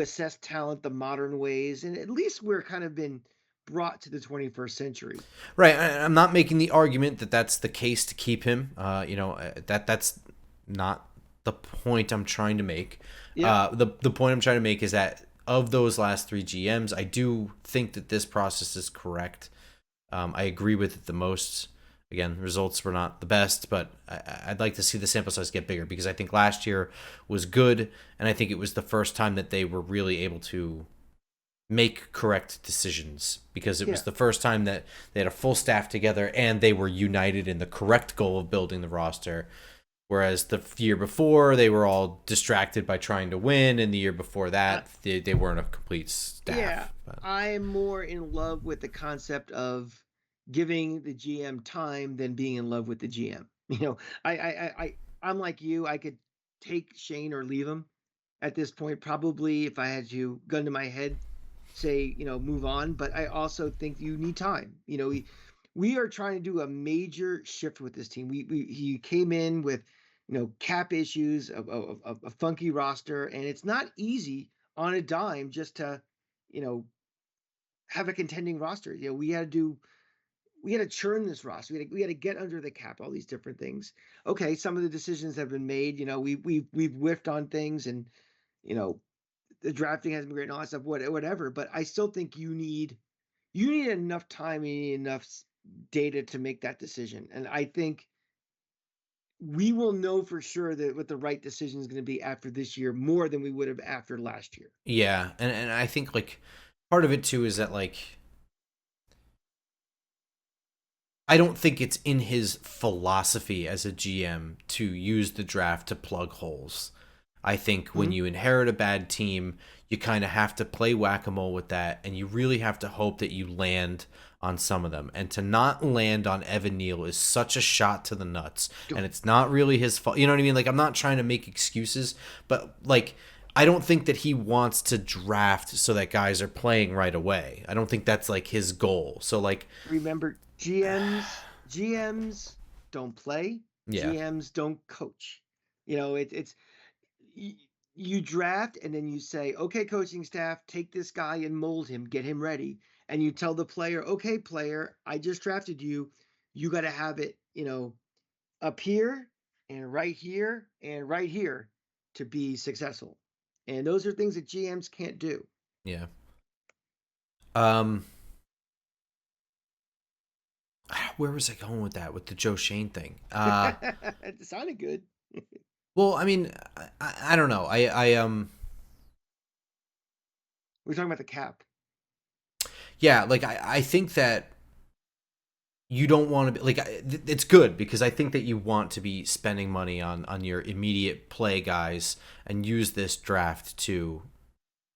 assessed talent the modern ways. And at least we're kind of been brought to the 21st century. Right. I'm not making the argument that that's the case to keep him. That's not the point I'm trying to make. Yep. The point I'm trying to make is that of those last three GMs, I do think that this process is correct. I agree with it the most. Again, results were not the best, but I'd like to see the sample size get bigger because I think last year was good, and I think it was the first time that they were really able to make correct decisions because it Yeah. was the first time that they had a full staff together and they were united in the correct goal of building the roster. Whereas the year before, they were all distracted by trying to win, and the year before Uh, that, they weren't a complete yeah. staff. But I'm more in love with the concept of giving the GM time than being in love with the GM. I'm like you. I could take Shane or leave him at this point. Probably, if I had to gun to my head, say move on. But I also think you need time. We are trying to do a major shift with this team. He came in with cap issues, a funky roster, and it's not easy on a dime just to you know have a contending roster. We had to churn this roster. We had to get under the cap, all these different things. Okay, some of the decisions have been made. We've whiffed on things, and you know the drafting hasn't been great and all that stuff. Whatever. But I still think you need enough time, you need enough data to make that decision. And I think we will know for sure that what the right decision is going to be after this year more than we would have after last year. yeah, and I think like part of it too is that like I don't think it's in his philosophy as a GM to use the draft to plug holes. I think when Mhm. you inherit a bad team, you kind of have to play whack a mole with that, and you really have to hope that you land on some of them. And to not land on Evan Neal is such a shot to the nuts, and it's not really his fault. You know what I mean? Like, I'm not trying to make excuses, but like, I don't think that he wants to draft so that guys are playing right away. I don't think that's like his goal. So, like, Remember, GMs don't play, yeah. GMs don't coach. It's y- you draft and then you say, okay, coaching staff, take this guy and mold him, get him ready. and you tell the player, okay, player, I just drafted you. You got to have it, up here and right here to be successful. And those are things that GMs can't do. Yeah. Um, where was I going with that? With the Joe Shane thing? It sounded good. Well, I mean, I don't know. We're talking about the cap. Yeah, like I think that you don't want to be like it's good because I think that you want to be spending money on your immediate play guys and use this draft to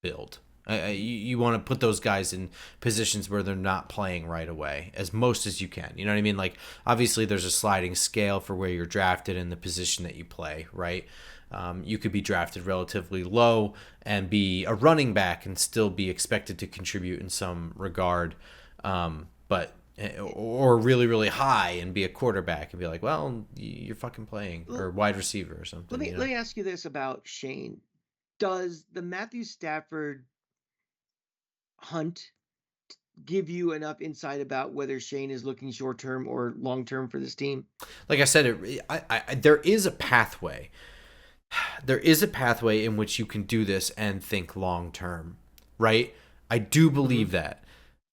build. You want to put those guys in positions where they're not playing right away as most as you can. You know what I mean? Like obviously there's a sliding scale for where you're drafted and the position that you play, right? You could be drafted relatively low and be a running back and still be expected to contribute in some regard, but or really really high and be a quarterback and be like, well, you're fucking playing or wide receiver or something. Let me ask you this about Shane. Does the Matthew Stafford hunt give you enough insight about whether Shane is looking short term or long term for this team? Like I said, there is a pathway. There is a pathway in which you can do this and think long term, right? I do believe that,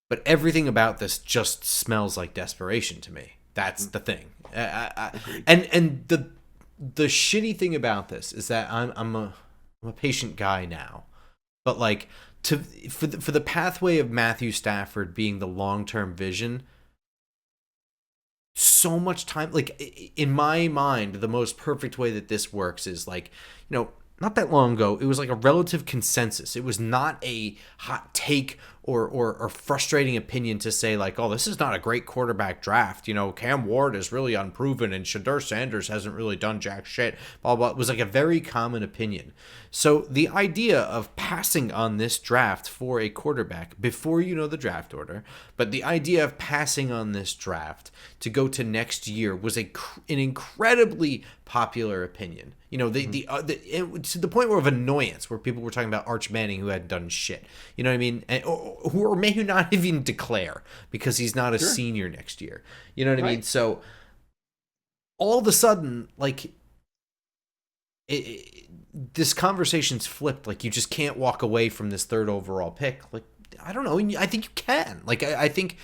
but everything about this just smells like desperation to me. That's the thing. And the shitty thing about this is that I'm a patient guy now, but like for the pathway of Matthew Stafford being the long term vision, so much time. Like in my mind, the most perfect way that this works is like, not that long ago, it was like a relative consensus. It was not a hot take or frustrating opinion to say like, oh, this is not a great quarterback draft. Cam Ward is really unproven and Shedeur Sanders hasn't really done jack shit. Blah, blah. It was like a very common opinion. So the idea of passing on this draft for a quarterback before you know the draft order, but the idea of passing on this draft to go to next year was an incredibly popular opinion. To the point of annoyance, where people were talking about Arch Manning, who hadn't done shit. You know what I mean? Or may not even declare because he's not a senior next year. You know what I mean? So all of a sudden, like, this conversation's flipped. Like, you just can't walk away from this third overall pick. Like, I don't know. I think you can. Like, I think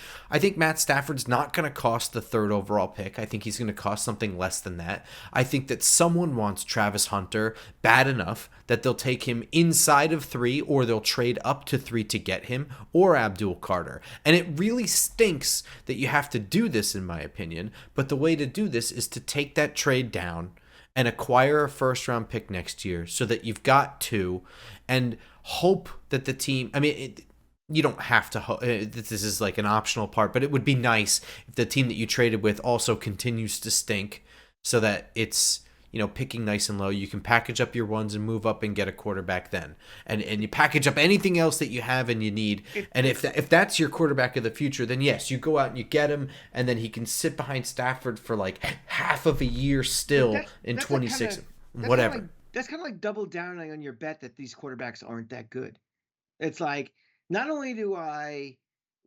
Matt Stafford's not going to cost the third overall pick. I think he's going to cost something less than that. I think that someone wants Travis Hunter bad enough that they'll take him inside of 3, or they'll trade up to 3 to get him, or Abdul Carter. And it really stinks that you have to do this, in my opinion. But the way to do this is to take that trade down and acquire a first-round pick next year so that you've got 2 and hope that the team... I mean... you don't have to, this is like an optional part, but it would be nice if the team that you traded with also continues to stink so that it's, picking nice and low. You can package up your ones and move up and get a quarterback then. And you package up anything else that you have and you need. And if that's your quarterback of the future, then yes, you go out and you get him, and then he can sit behind Stafford for like half of a year still in 26, whatever. That's kind of like double down on your bet that these quarterbacks aren't that good. It's like, not only do I,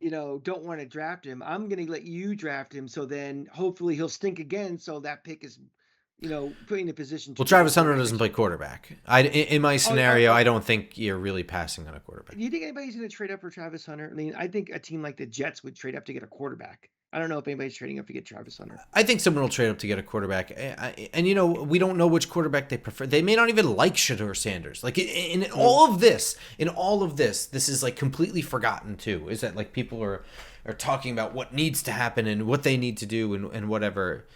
don't want to draft him, I'm going to let you draft him. So then hopefully he'll stink again. So that pick is, put in a position to. Well, Travis Hunter doesn't play quarterback. In my scenario, I don't think you're really passing on a quarterback. Do you think anybody's going to trade up for Travis Hunter? I mean, I think a team like the Jets would trade up to get a quarterback. I don't know if anybody's trading up to get Travis Hunter. I think someone will trade up to get a quarterback. And we don't know which quarterback they prefer. They may not even like Shedeur Sanders. Like, in all of this, this is, like, completely forgotten, too. Is that, like, people are talking about what needs to happen and what they need to do and whatever.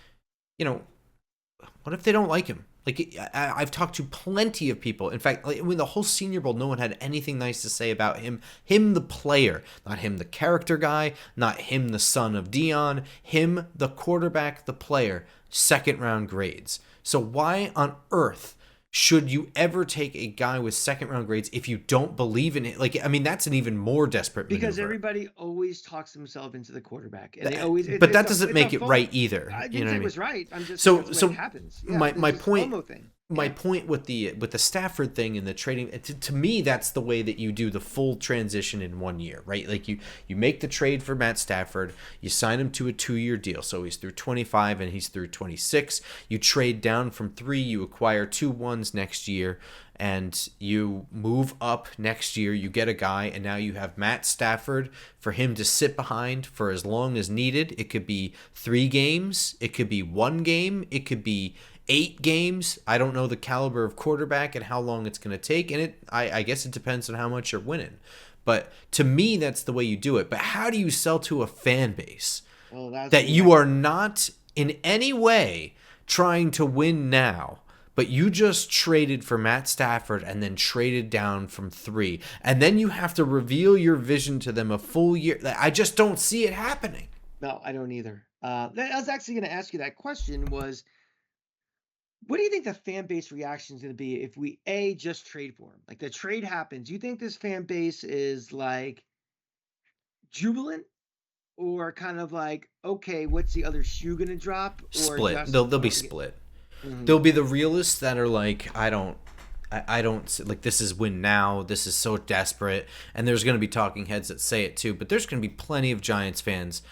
What if they don't like him? Like, I've talked to plenty of people. In fact, like, when the whole Senior Bowl, no one had anything nice to say about him. Him, the player. Not him, the character guy. Not him, the son of Dion. Him, the quarterback, the player. Second-round grades. So why on earth should you ever take a guy with second-round grades if you don't believe in it? Like, I mean, that's an even more desperate maneuver. Because everybody always talks themselves into the quarterback. And they always, that doesn't make it right either. I didn't say it was right. I'm just so what happens. Yeah, my point my Yeah. point with the Stafford thing and the trading, to me, that's the way that you do the full transition in 1 year, right? Like you make the trade for Matt Stafford, you sign him to a 2-year deal, so he's through 25 and he's through 26. You trade down from 3, you acquire 2 ones next year, and you move up next year. You get a guy, and now you have Matt Stafford for him to sit behind for as long as needed. It could be 3 games, it could be 1 game, it could be 8 games. I don't know the caliber of quarterback and how long it's going to take. And I guess it depends on how much you're winning. But to me, that's the way you do it. But how do you sell to a fan base Well, that's that you are not in any way trying to win now, but you just traded for Matt Stafford and then traded down from 3, and then you have to reveal your vision to them a full year? I just don't see it happening. No, I don't either. I was actually going to ask you that question was, what do you think the fan base reaction is going to be if we just trade for him? Like the trade happens, you think this fan base is like jubilant or kind of like, okay, what's the other shoe going to drop, or Split. just They'll be split. Mhm. There'll be the realists that are like, I don't like, this is win now. This is so desperate. And there's going to be talking heads that say it too. But there's going to be plenty of Giants fans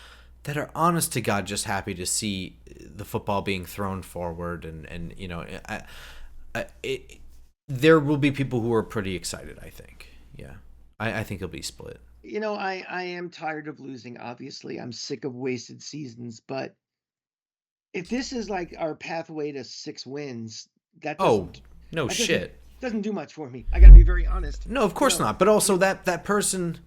that are honest to God just happy to see the football being thrown forward. And you know, there will be people who are pretty excited, I think. Yeah. I think it'll be split. You know, I am tired of losing, obviously. I'm sick of wasted seasons, but if this is like our pathway to 6 wins, that Oh, doesn't no that shit. doesn't do much for me. I got to be very honest. No, of course not. But also that person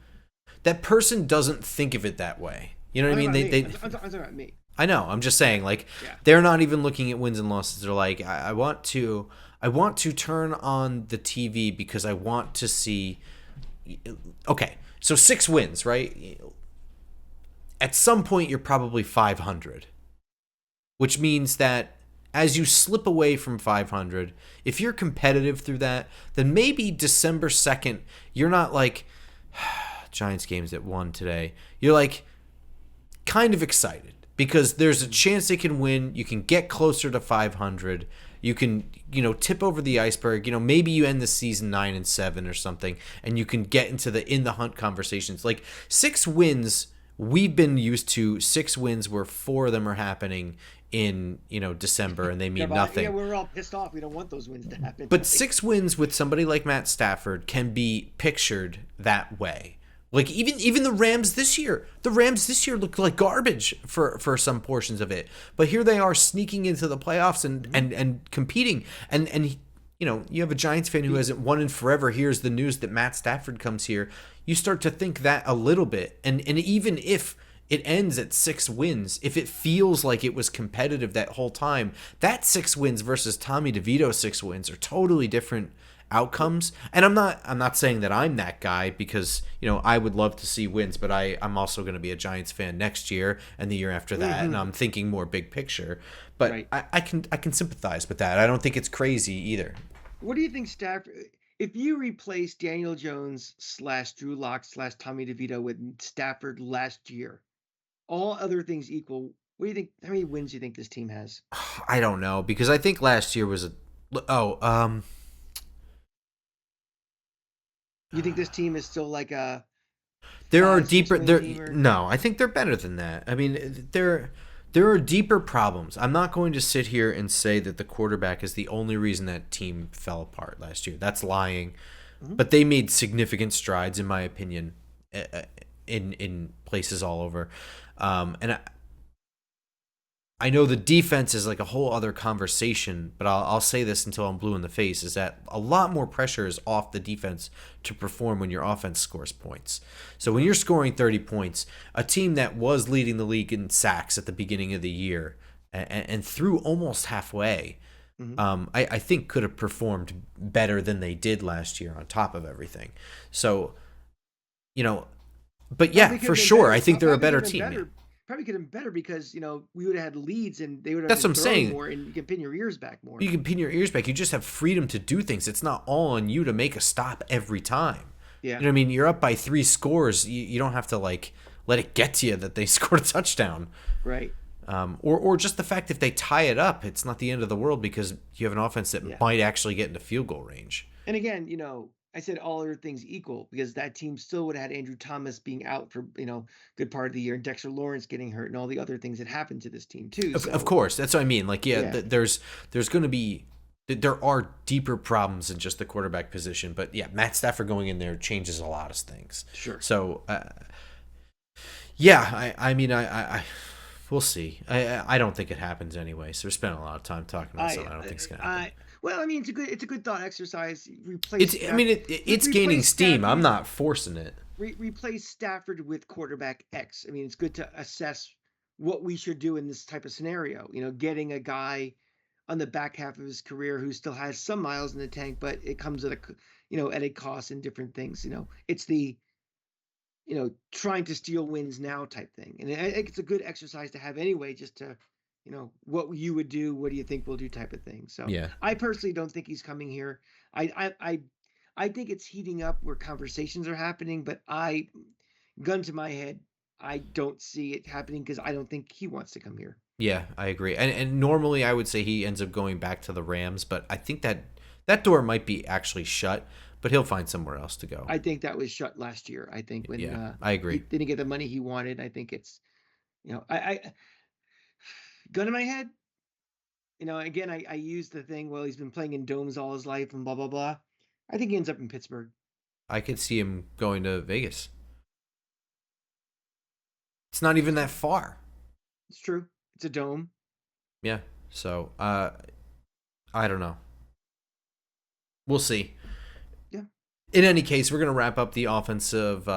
doesn't think of it that way. You know what I mean? I'm talking about me. I know. I'm just saying, like, Yeah. they're not even looking at wins and losses. They're like, I want to turn on the TV because I want to see. Okay, so 6 wins, right? At some point, you're probably 500, which means that as you slip away from 500, if you're competitive through that, then maybe December 2nd, you're not like, Giants games at 1 today. You're like kind of excited because there's a chance they can win. You can get closer to 500. You can, tip over the iceberg. Maybe you end the season 9-7 or something, and you can get into the in the hunt conversations. Like 6 wins, we've been used to 6 wins where 4 of them are happening in December, and they mean nothing. Yeah, we're all pissed off. We don't want those wins to happen. But 6 wins with somebody like Matt Stafford can be pictured that way. Like even the Rams this year. The Rams this year looked like garbage for some portions of it. But here they are sneaking into the playoffs and competing. And you have a Giants fan who hasn't won in forever. Here's the news that Matt Stafford comes here. You start to think that a little bit. And even if it ends at 6 wins, if it feels like it was competitive that whole time, that 6 wins versus Tommy DeVito's 6 wins are totally different outcomes. And I'm not saying that I'm that guy, because I would love to see wins, but I'm also going to be a Giants fan next year and the year after that, and I'm thinking more big picture. But right. I can sympathize with that. I don't think it's crazy either. What do you think, Stafford? If you replace Daniel Jones / Drew Lock / Tommy DeVito with Stafford last year, all other things equal, what do you think? How many wins do you think this team has? I don't know, because I think last year was You think this team is still like a? There are deeper. No, I think they're better than that. I mean, there are deeper problems. I'm not going to sit here and say that the quarterback is the only reason that team fell apart last year. That's lying. Mm-hmm. But they made significant strides, in my opinion, in places all over. And I know the defense is like a whole other conversation, but I'll say this until I'm blue in the face, is that a lot more pressure is off the defense to perform when your offense scores points. So when you're scoring 30 points, a team that was leading the league in sacks at the beginning of the year and through almost halfway, I think could have performed better than they did last year on top of everything. So, but yeah, for sure, better. I think they're a better team. Probably could have been better because we would have had leads and they would have. That's what I'm saying. More, and you can pin your ears back more. You can pin your ears back. You just have freedom to do things. It's not all on you to make a stop every time. Yeah. You know what I mean? You're up by 3 scores. You don't have to let it get to you that they scored a touchdown. Right. Or just the fact if they tie it up, it's not the end of the world because you have an offense that Yeah. might actually get into field goal range. And again, I said all other things equal because that team still would have had Andrew Thomas being out for, good part of the year and Dexter Lawrence getting hurt and all the other things that happened to this team too. Of So, course, that's what I mean. Like, yeah, yeah, there's going to be there are deeper problems than just the quarterback position, but yeah, Matt Stafford going in there changes a lot of things. sure. So, yeah, I mean, we'll see. I don't think it happens anyway. So we're spending a lot of time talking about I, something I don't think it's gonna happen. I, well, I mean, it's a good thought exercise. It's I mean it's gaining Replace steam. I'm Stafford, not forcing it. replace Stafford with quarterback X. I mean, it's good to assess what we should do in this type of scenario. Getting a guy on the back half of his career who still has some miles in the tank, but it comes at a cost and different things. It's the trying to steal wins now type thing. And I think it's a good exercise to have anyway, just to, what you would do, what do you think we'll do type of thing. So Yeah. I personally don't think he's coming here. I think it's heating up where conversations are happening, but gun to my head, I don't see it happening because I don't think he wants to come here. Yeah, I agree. And normally I would say he ends up going back to the Rams, but I think that door might be actually shut, but he'll find somewhere else to go. I think that was shut last year. I think when Yeah, I he agree. didn't get the money he wanted, I think it's, I gun to my head, again, I use the thing, well, he's been playing in domes all his life and blah, blah, blah. I think he ends up in Pittsburgh. I could see him going to Vegas. It's not even that far. It's true. It's a dome. Yeah. So, I don't know. We'll see. Yeah. In any case, we're going to wrap up the offensive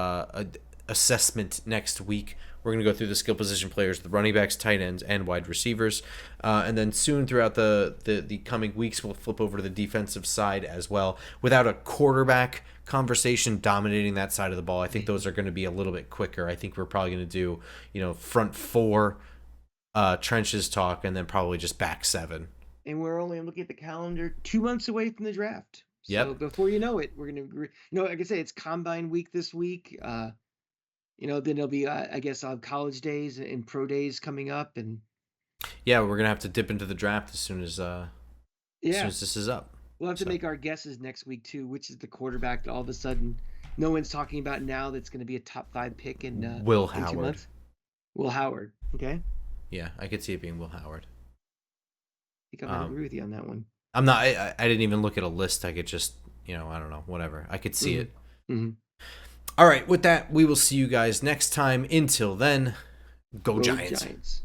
assessment next week. We're going to go through the skill position players, the running backs, tight ends, and wide receivers. And then soon throughout the coming weeks, we'll flip over to the defensive side as well. Without a quarterback conversation dominating that side of the ball, I think those are going to be a little bit quicker. I think we're probably going to do, front four trenches talk and then probably just back seven. And we're only looking at the calendar 2 months away from the draft. So Yep. before you know it, we're going to, like I say, it's combine week this week. Then there'll be, I guess, college days and pro days coming up. And Yeah, we're going to have to dip into the draft as soon yeah, as this is up. we'll have to So, make our guesses next week too, which is the quarterback that all of a sudden no one's talking about now that's going to be a top 5 pick Will in two Howard. months. Will Howard. Okay. Yeah, I could see it being Will Howard. I think I might agree with you on that one. I'm not. I didn't even look at a list. I could just, I don't know, whatever. I could see Mm-hmm. it. Mm-hmm. All right. With that, we will see you guys next time. Until then, go Go Giants. Giants.